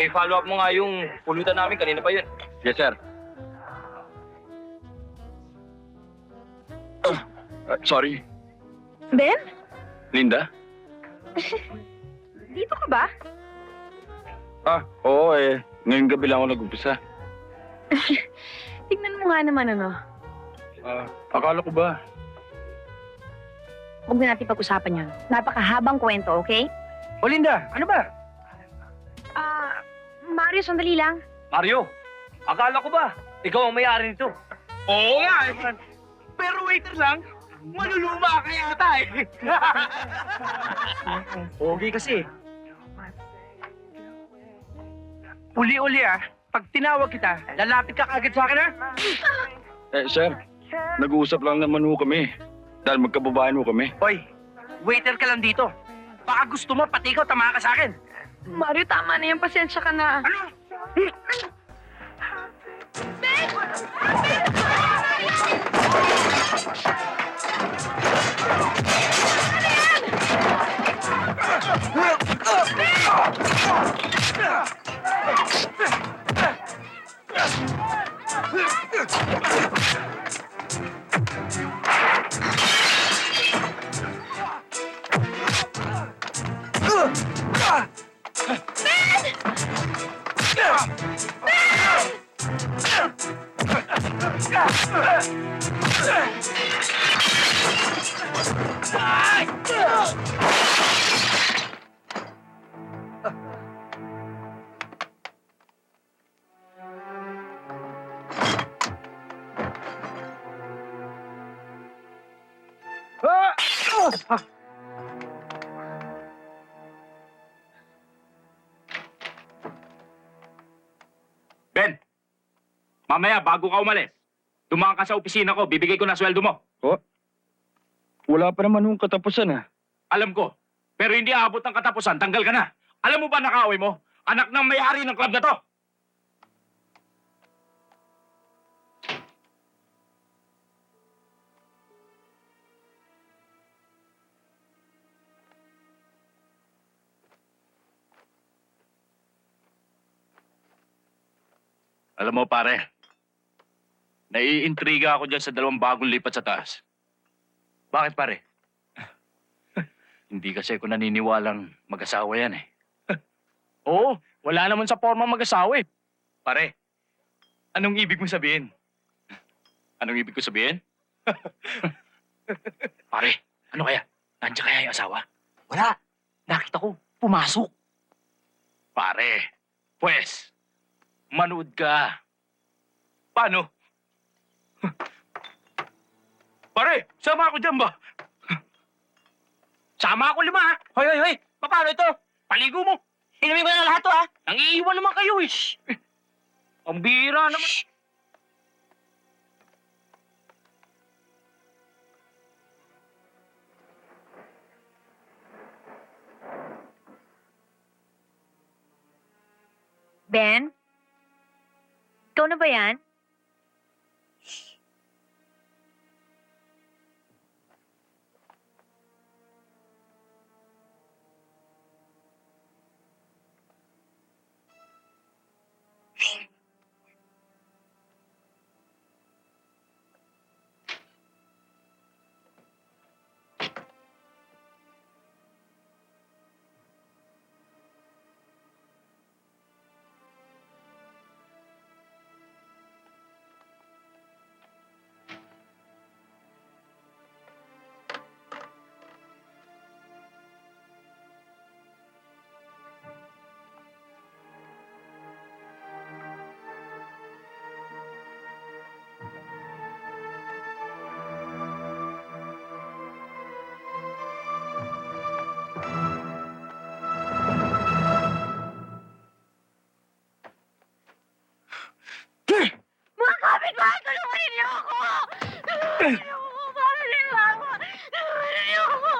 I-follow up mo nga yung pulutan namin. Kanina pa yun. Yes, sir. Sorry. Ben? Linda? Dito ka ba? Oo ngayong gabi lang ako nag-umpisa. Tignan mo nga naman Akala ko ba? Huwag na natin pag-usapan yan. Napakahabang kwento, okay? O Linda, ano ba? Mario, sandali lang. Mario, akala ko ba? Ikaw ang may-ari nito. Oo nga. Pero waiter lang. Maluluma ka yata eh. Pogi kasi. Uli-uli pag tinawag kita, lalapit ka kagad sa akin Sir, nag-uusap lang naman ho kami. Dahil magkababayan ho kami. Hoy, waiter ka lang dito. Baka gusto mo, pati ikaw tama ka sa akin. Mario, tama na yan. Pasensya ka na. Ano? Ben, mamaya bago ka umalis, dumaan ka sa opisina ko, bibigay ko na sweldo mo. Wala pa naman yung katapusan ah. Alam ko, pero hindi aabot ng katapusan, tanggal ka na. Alam mo ba nakaway mo? Anak ng may-ari ng club na to. Alam mo pare, naiintriga ako dyan sa dalawang bagong lipat sa taas. Bakit pare? Hindi kasi ako naniniwalang mag-asawa yan eh. Oo, wala naman sa forma mag-asawa eh. Pare, anong ibig mo sabihin? Anong ibig ko sabihin? Pare, ano kaya? Nandiyan kaya yung asawa? Wala. Nakita ko, pumasok. Pare, pues, manood ka. Paano? Pare, sama ako dyan ba? Sama ako 5 ha? Hoy! Paano ito? Paligo mo. Inumin ko na lahat to ha? Nangiiwan naman kayo eh. Ang bira naman. Ben? Ikaw na ba yan? Mga kapitbahay, tulungan niyo ako! Tulungan niyo ako! Bakit niyo ako? Tulungan niyo ako!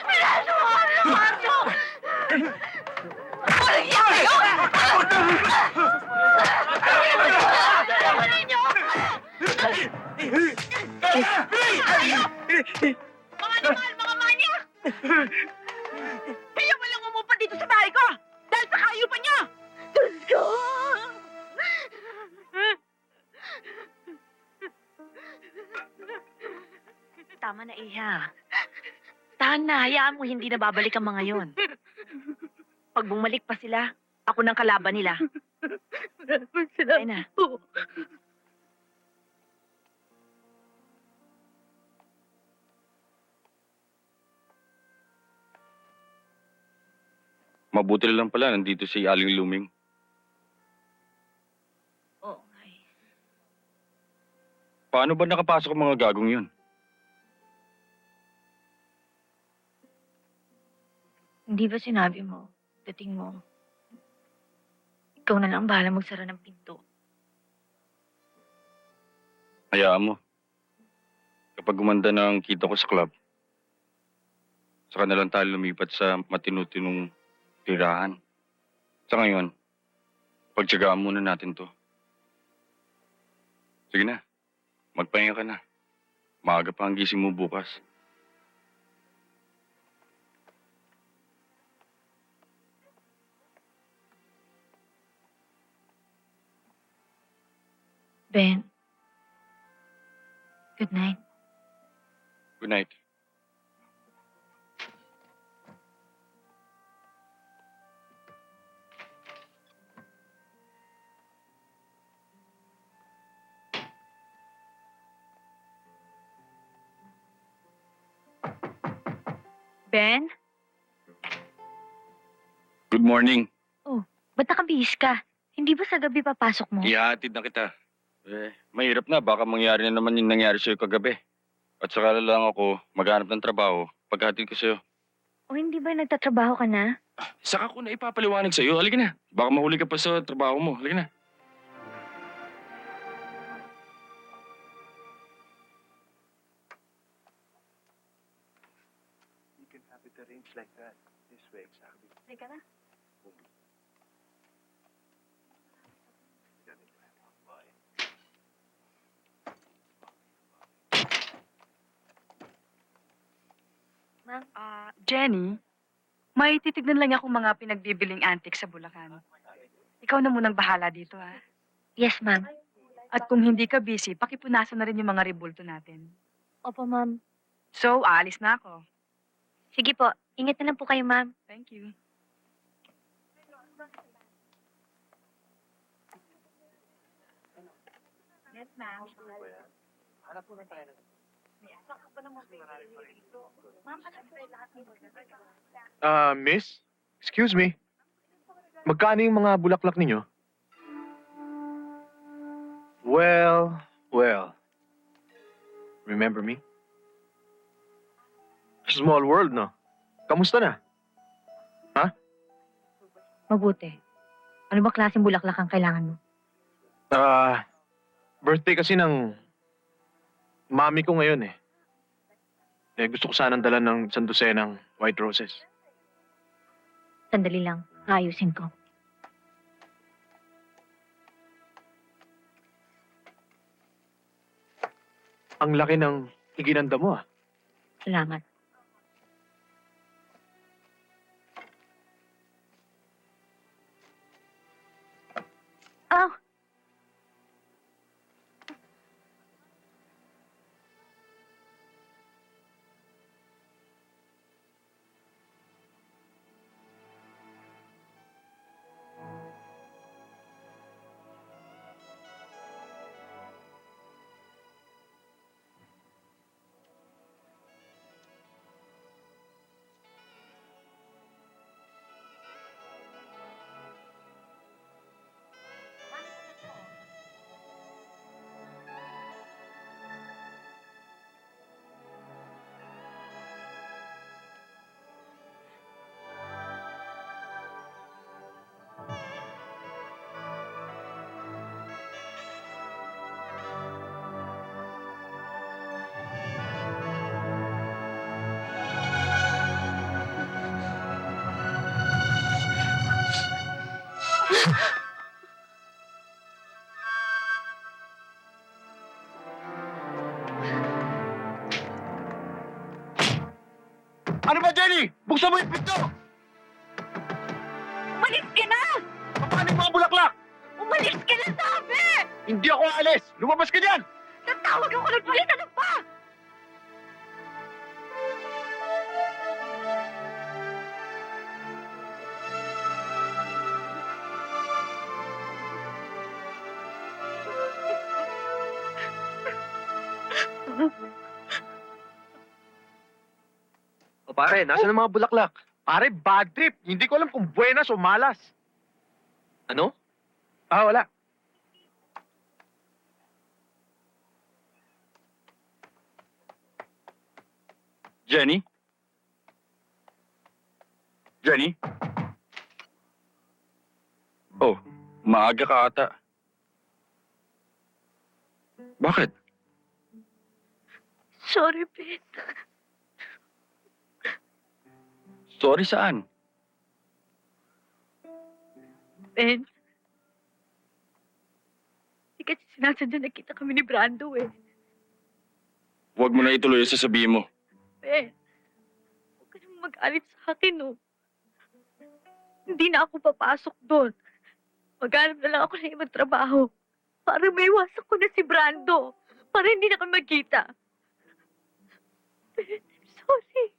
Pinasok ako ng kwarto! Walang iya kayo! Tulungan niyo ako! Mga animal, mga manyak! Kaya walang umupa dito sa bahay ko! Dahil sa kayupan niyo! Diyos ko! Tama na, Iha. Tahan na, hayaan mo hindi na babalik ang mga yon. Pag bumalik pa sila, ako nang kalaban nila. Ay na. Mabuti na lang pala nandito si Aling Luming. Oo nga eh. Paano ba nakapasok ang mga gagong yun? Hindi ba sinabi mo, dating mo, ikaw na lang bahala magsara ng pinto? Hayaan mo. Kapag gumanda na ang kita ko sa club, saka na lang tayo lumipat sa matinu-tinong tirahan. Sa ngayon, pagtsagaan muna natin to. Sige na, magpahinga ka na. Maaga pa ang gising mo bukas. Ben, good night. Good night. Ben, Good morning. ba't nakabihis ka? Hindi ba sa gabi papasok mo? Ihahatid na kita. Mahirap na. Baka mangyari na naman yung nangyari sa'yo kagabi. At saka lang ako maghanap ng trabaho paghatid ko sa'yo. O hindi ba nagtatrabaho ka na? Saka ko na ipapaliwanag sa'yo. Halika na. Baka mahuli ka pa sa trabaho mo. Halika na. You can have it arranged like that. This way, exactly. Halika na. Jenny, may titignan lang akong mga pinagbibiling antique sa Bulacan. Ikaw na munang bahala dito, ha? Yes, ma'am. At kung hindi ka busy, pakipunasan na rin yung mga rebulto natin. Opo, ma'am. So, aalis na ako. Sige po. Ingat na lang po kayo, ma'am. Thank you. Miss? Excuse me. Magkano yung mga bulaklak ninyo? Well. Remember me? Small world, no? Kamusta na? Mabuti. Ano ba klaseng bulaklak ang kailangan mo? Birthday kasi ng mami ko ngayon eh. Gusto ko sanang dala ng isang dosenang white roses. Sandali lang. Ayusin ko. Ang laki ng iginanda mo ah. Salamat. Ah! Ano ba, Jenny? Buksan mo yung pinto! Umalis ka na! Paano yung mga bulaklak? Umalis ka na, sabi! Hindi ako aalis! Lumabas ka dyan! Tatawag ako ng pulis! Ano pa? O pare, nasa ng mga bulaklak? Pare, bad trip. Hindi ko alam kung buenas o malas. Ano? Wala. Jenny? Jenny? Oh, maaga ka ata. Bakit? Sorry, Ben. Sorry saan? Ben. Hindi kasi sinasadya nakita kami ni Brando eh. Huwag mo na ituloy ang sasabihin mo. Ben. Huwag ka nang mag-alit sa akin, oh. Hindi na ako papasok doon. Maghanap na lang ako ng ibang trabaho. Para maiwasan ko na si Brando. Para hindi na kami magkita. Ben, I'm sorry.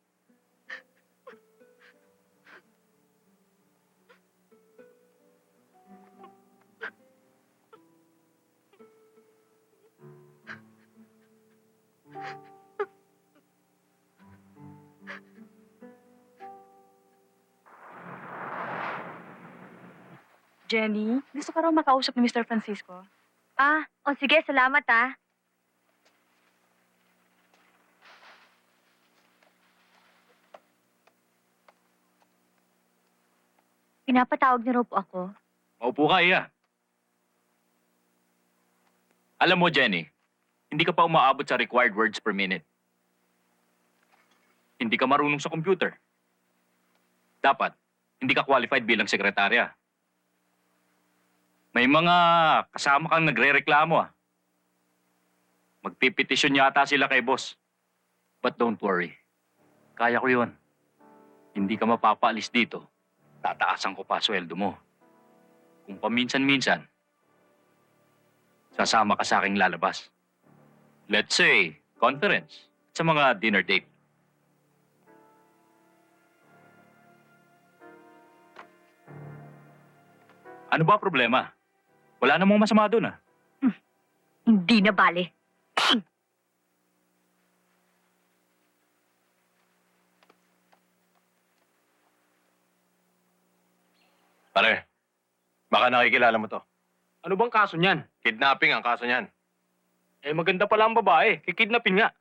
Jenny, gusto ka raw makausap ni Mr. Francisco. Sige, salamat ah. Pinapatawag niyo raw po ako. Maupo ka, Iya. Alam mo, Jenny, hindi ka pa umaabot sa required words per minute. Hindi ka marunong sa computer. Dapat, hindi ka qualified bilang sekretarya. May mga kasama kang nagre-reklamo ah. Magpipetisyon yata sila kay boss. But don't worry. Kaya ko yun. Hindi ka mapapaalis dito. Tataasan ko pa sweldo mo. Kung paminsan-minsan, sasama ka sa aking lalabas. Let's say, conference. Sa mga dinner date. Ano ba problema? Wala namang masama doon ah. Hindi na bale. Pare, baka nakikilala mo to. Ano bang kaso niyan? Kidnapping ang kaso niyan. Eh maganda pala ang babae. Kikidnapin nga.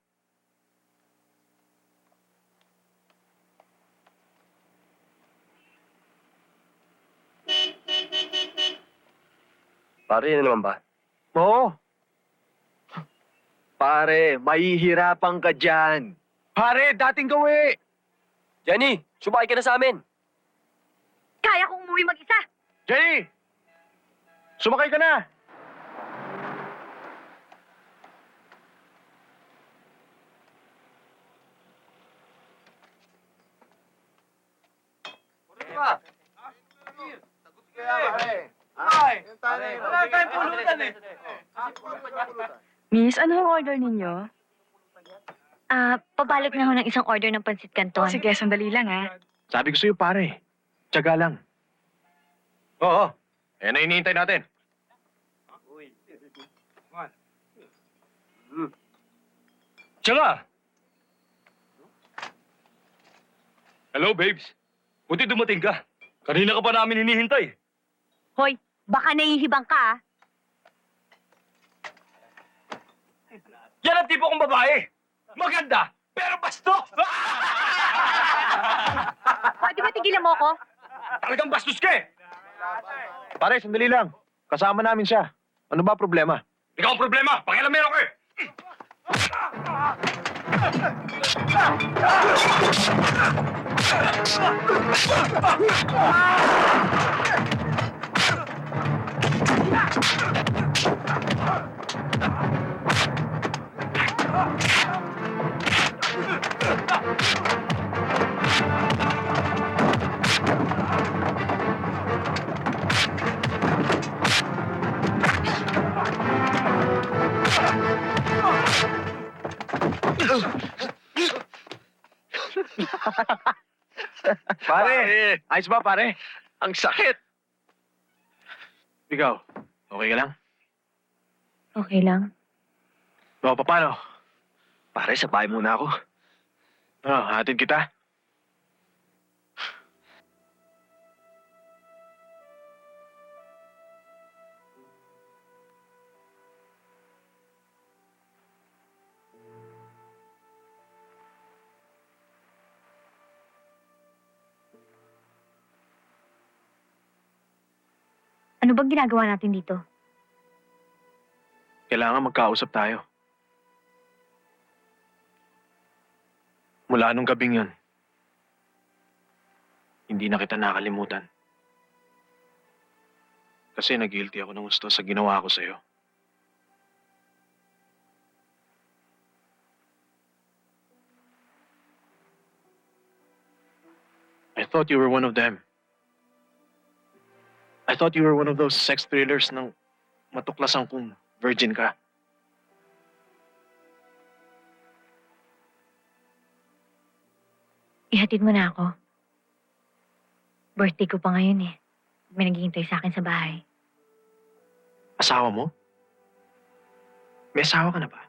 Pare, yun naman ba? Oo. Pare, mahihirapan ka dyan. Pare, dating gawi. Jenny, sumakay ka na sa amin. Kaya kong umuwi mag-isa. Jenny! Sumakay ka na. Miss, ano ang order ninyo? Pabalot na ho ng isang order ng pansit canton. Sige, sandali lang ha. Sabi ko sa'yo, pare. Tiyaga lang. Oo. Ayan na iniintay natin. Tsaka! Hello, babes. Buti dumating ka. Kanina ka pa namin hinihintay. Hoy, baka nahihibang ka ah. Yan ang tipo kong babae. Maganda, pero bastos! Pwede ba tigilan mo ko? Talagang bastos ka eh! Pare, sandali lang. Kasama namin siya. Ano ba problema? Ikaw ang problema, pakialamero ka eh! Pare! Ayos ba, pare? Ang sakit. Ikaw, okay ka lang? Okay lang. O, paano? Pare, sa bahay muna ako. Hatid kita. Ano bang ginagawa natin dito? Kailangan magkausap tayo. Mula nung gabing yun, hindi na kita nakalimutan. Kasi nag-guilty ako ng gusto sa ginawa ko sa'yo. I thought you were one of them. I thought you were one of those sex thrillers nang matuklasan kung virgin ka. Ihatid mo na ako. Birthday ko pa ngayon eh. May naghihintay sa akin sa bahay. Asawa mo? May asawa ka na ba?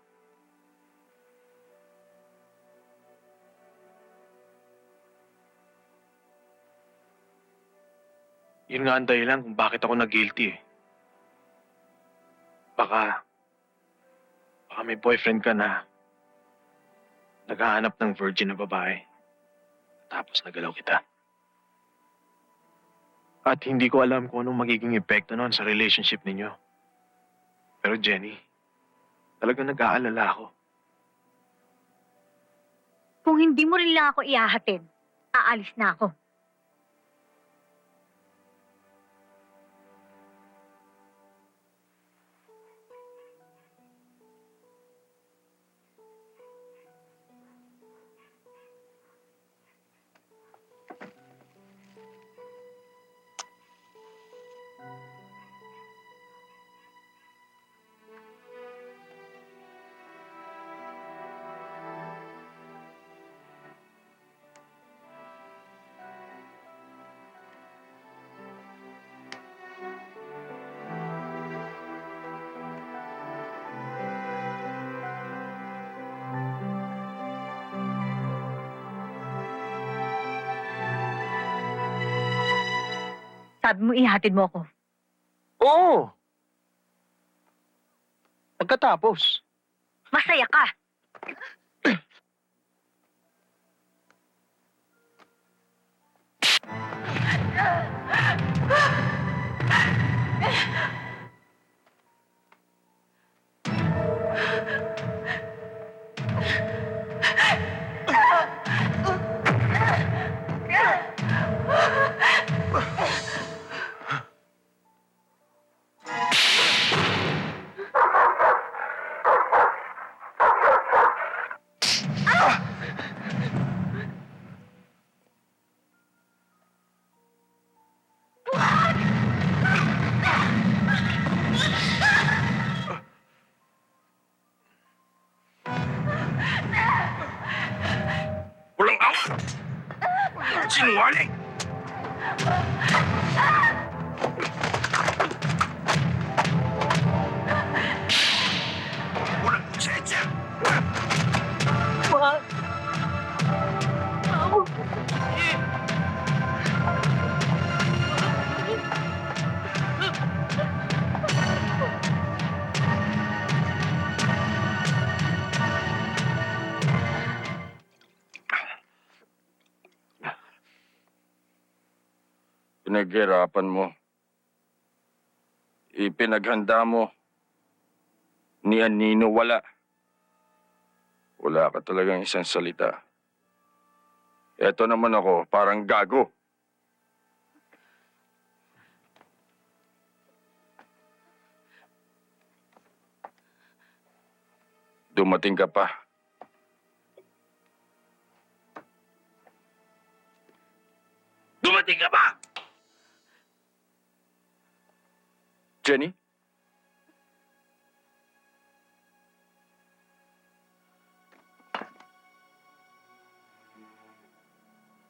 Yun nga ang dahilan kung bakit ako nag-guilty eh. Baka may boyfriend ka na naghahanap ng virgin na babae. Tapos nagalaw kita. At hindi ko alam kung anong magiging epekto noon sa relationship ninyo. Pero Jenny, talagang nag-aalala ako. Kung hindi mo rin lang ako ihahatid, aalis na ako. Sabi mo ihatid mo ako. Oo! Pagkatapos. Masaya ka. Walang awa! Sinungaling! Walang konsensya! Pinaghirapan mo. Ipinaghanda mo. Ni Anino wala. Wala ka talagang isang salita. Eto naman ako, parang gago. Dumating ka pa. Dumating ka pa! Jenny?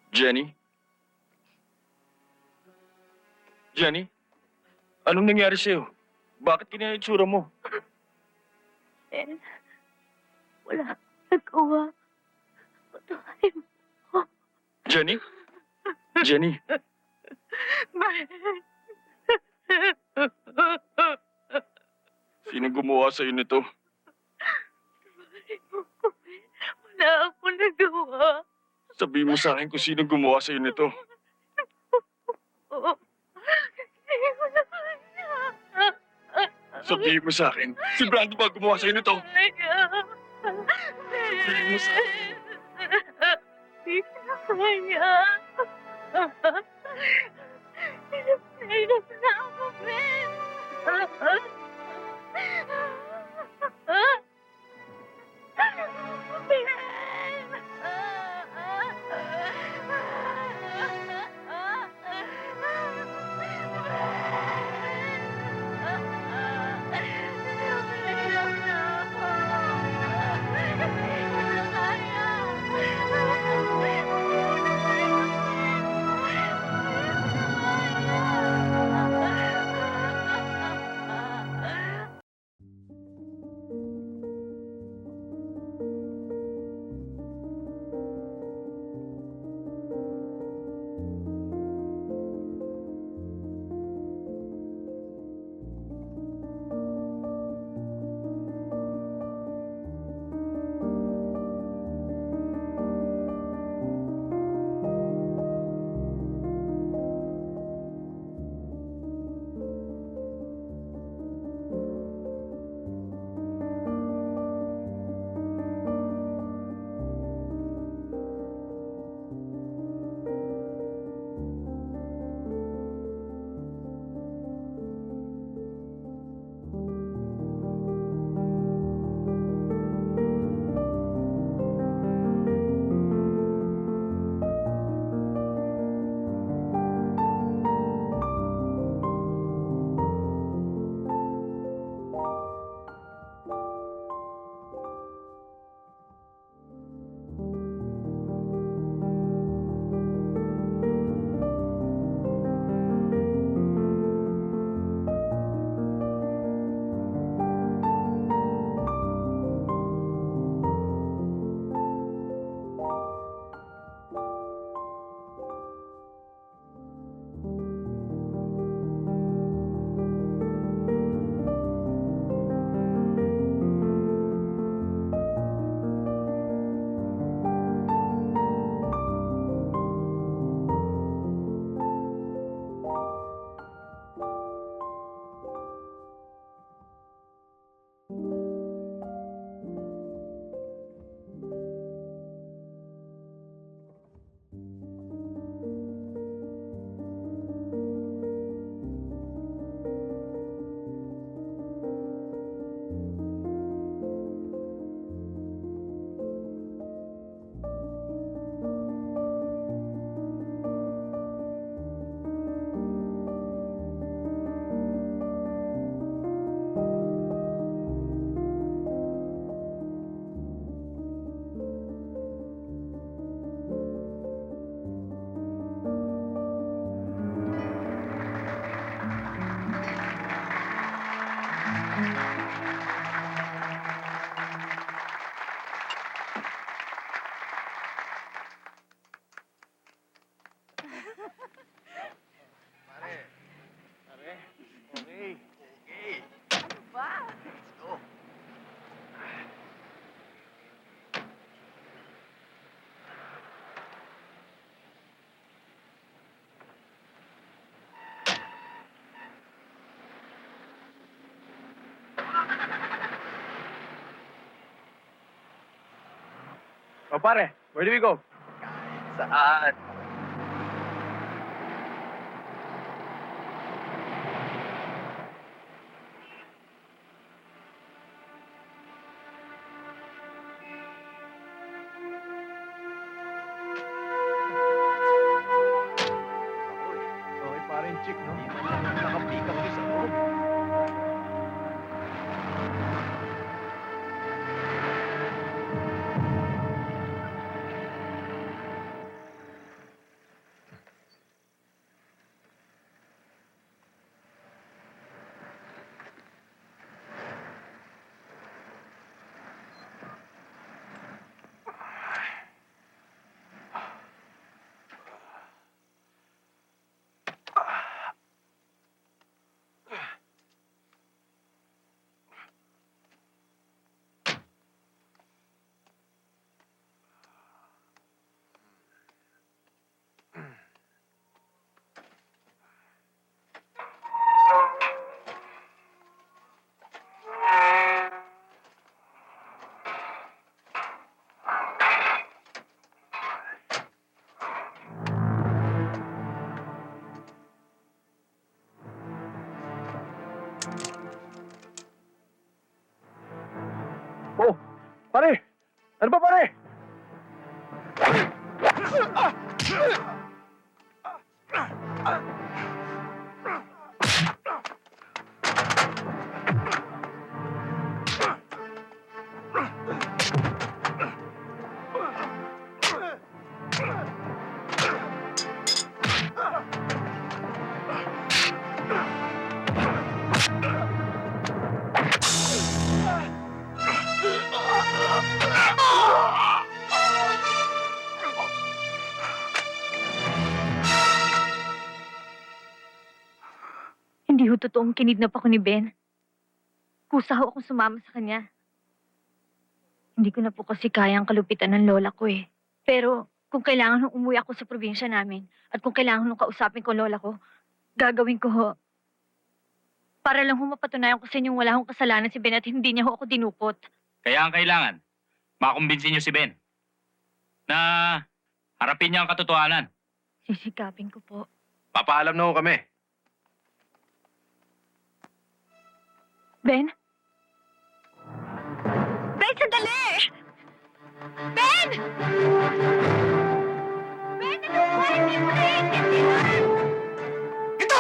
Jenny? Jenny? Anong nangyari sa'yo? Bakit ganyan ang itsura mo? Wala. Nagawa. Patawarin mo. Jenny? Jenny? Sino gumawa sa'yo nito? Wala akong nagawa. Sabihin mo sa akin kung sino gumawa sa'yo nito. Sabihin mo sa akin, si Brando ba gumawa sa'yo nito? Sabihin mo sa akin. Hindi ko na kaya. Hirap na ako, Ben. O pare, where do we go? Saan? Okay, pare yung chick, no? Nakapikap din sa loob. Oh, pare! Ano ba, pare? Hindi ho totoong kinidnap ako ni Ben. Kusa ho akong sumama sa kanya. Hindi ko na po kasi kaya ang kalupitan ng lola ko eh. Pero kung kailangan hong umuwi ako sa probinsya namin at kung kailangan hong kausapin ko ang lola ko, gagawin ko ho. Para lang ho mapatunayan ko sa inyong wala hong kasalanan si Ben at hindi niya ho ako dinukot. Kaya ang kailangan, makumbinsin niyo si Ben na harapin niya ang katotohanan. Sisikapin ko po. Papaalam na ho kami. Ben? Ben, sandali! Ben! Ben, ano ba? Hindi mo naiintindihan! Ito!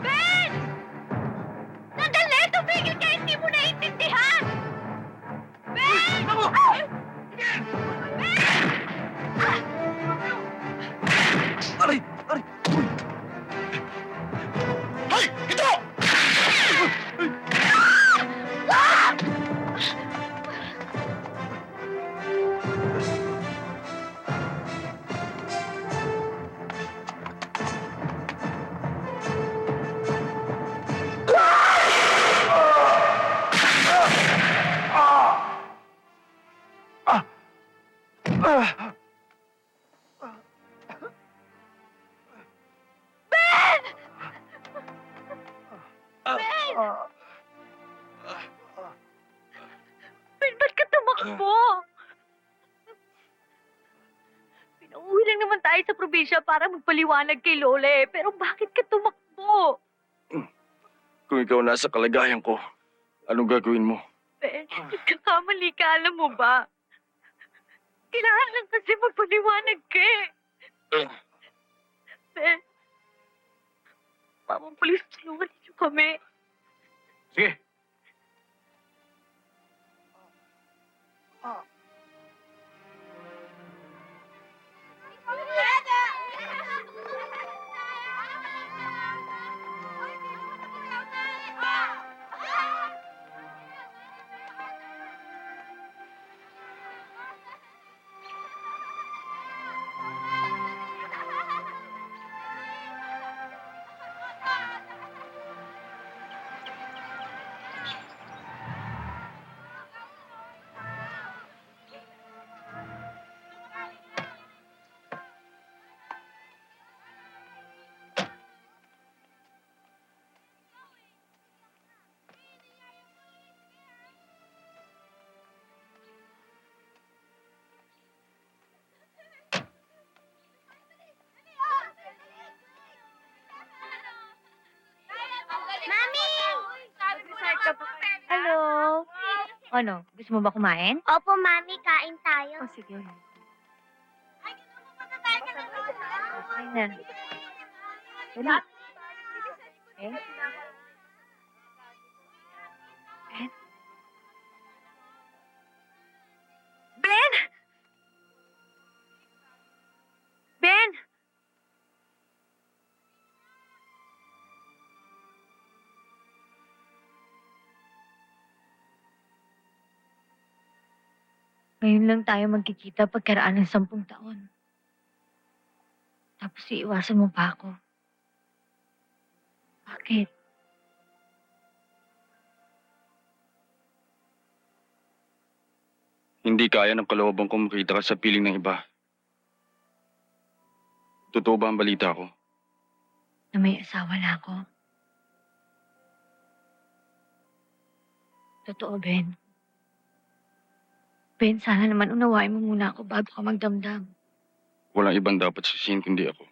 Ben! Sandali! Tumigil ka! Hindi mo naiintindihan! Ben! Ako! Aray! Aray! Uy! Ay! Ito! Ben, ba't ka tumakbo? Pinauwi lang naman tayo sa probinsya para magpaliwanag kay Lola eh. Pero bakit ka tumakbo? Kung ikaw nasa kalagayan ko, anong gagawin mo? Ben, nagkakamali ka, alam mo ba? Kailangan lang kasi magpaliwanag ka eh. Ben, Mama, please, tulungan niyo kami. Sige. Ano, gusto mo ba kumain? Opo, Mami, kain tayo. Oh, sige. Okay na. Dali. Okay? Ben! Ben! Ngayon lang tayo magkikita pagkaraan ng 10 taon. Tapos iiwasan mo pa ako. Bakit? Hindi kaya ng kalooban ko makita ka sa piling ng iba. Totoo ba ang balita ko? Na may asawa na ako. Totoo, Ben. Ben, sana naman unawain mo muna ako bago ka magdamdam. Walang ibang dapat sisihin kundi ako.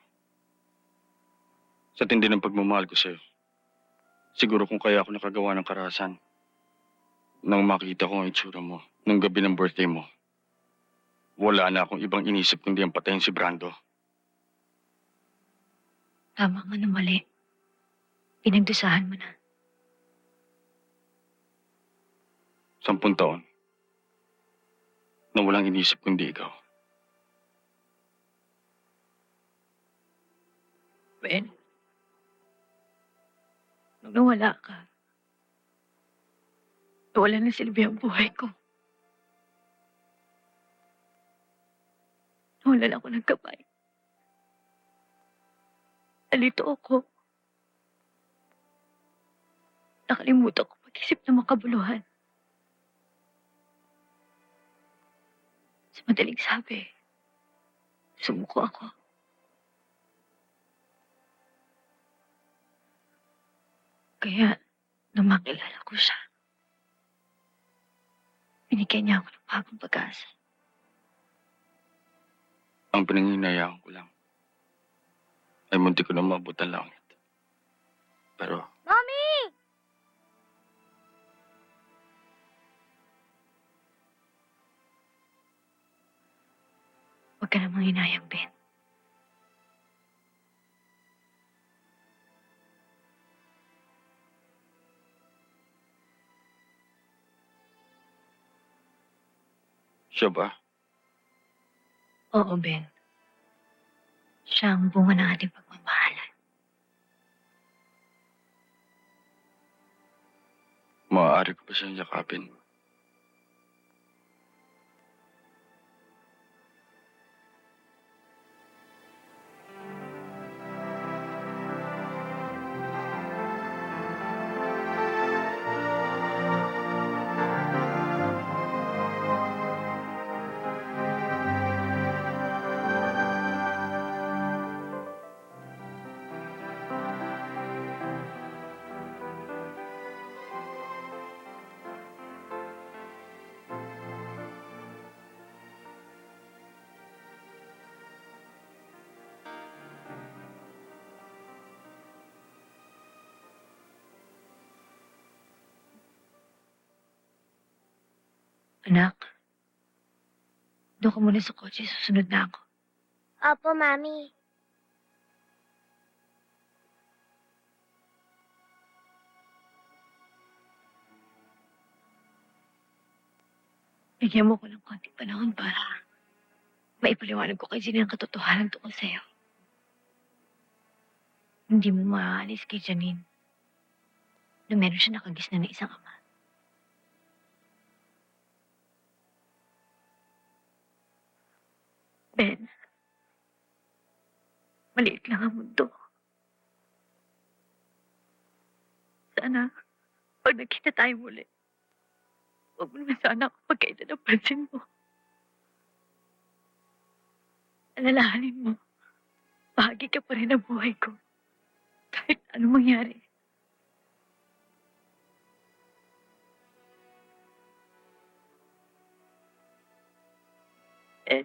Sa tindi ng pagmamahal ko sa'yo. Siguro kung kaya ako nakagawa ng karahasan. Nang makita ko ang itsura mo nung gabi ng birthday mo. Wala na akong ibang inisip kundi ang patayin si Brando. Tama ka na mali. Pinagdusahan mo na. 10 taon. Na walang inisip kundi ikaw. Ben, nung nawala ka, nawala ng silbi ang buhay ko. Nawalan ako ng gabay. Nalito ako. Nakalimutan ko mag-isip ng makabuluhan. Sa madaling sabi, sumuko ako. Kaya, nung makilala ko siya, binigyan niya ako ng bagong pag-asa. Ang pinanghinayaan ko lang ay munti ko na maabot ang langit. Pero Mommy! Huwag ka namang hinayang, Ben. siya ba? Oo, Ben. Siya ang bunga ng ating pagmamahalan. Maaari ko ba siyang yakapin? Anak, doon ka muna sa kotse. Susunod na ako. Opo, Mami. Bigyan mo ko ng konting panahon para maipaliwanag ko kay Janine ang katotohanan tungkol sa'yo. Hindi mo maaalis kay Janine na meron siya nakagisna ng isang ama. Ben, maliit lang ang mundo. Sana, pag nakita tayo muli, huwag mo naman sana ako pagkailan ng pansin mo. Alalahanin mo, bahagi ka pa rin ng buhay ko. Kahit anong mangyari. Eh,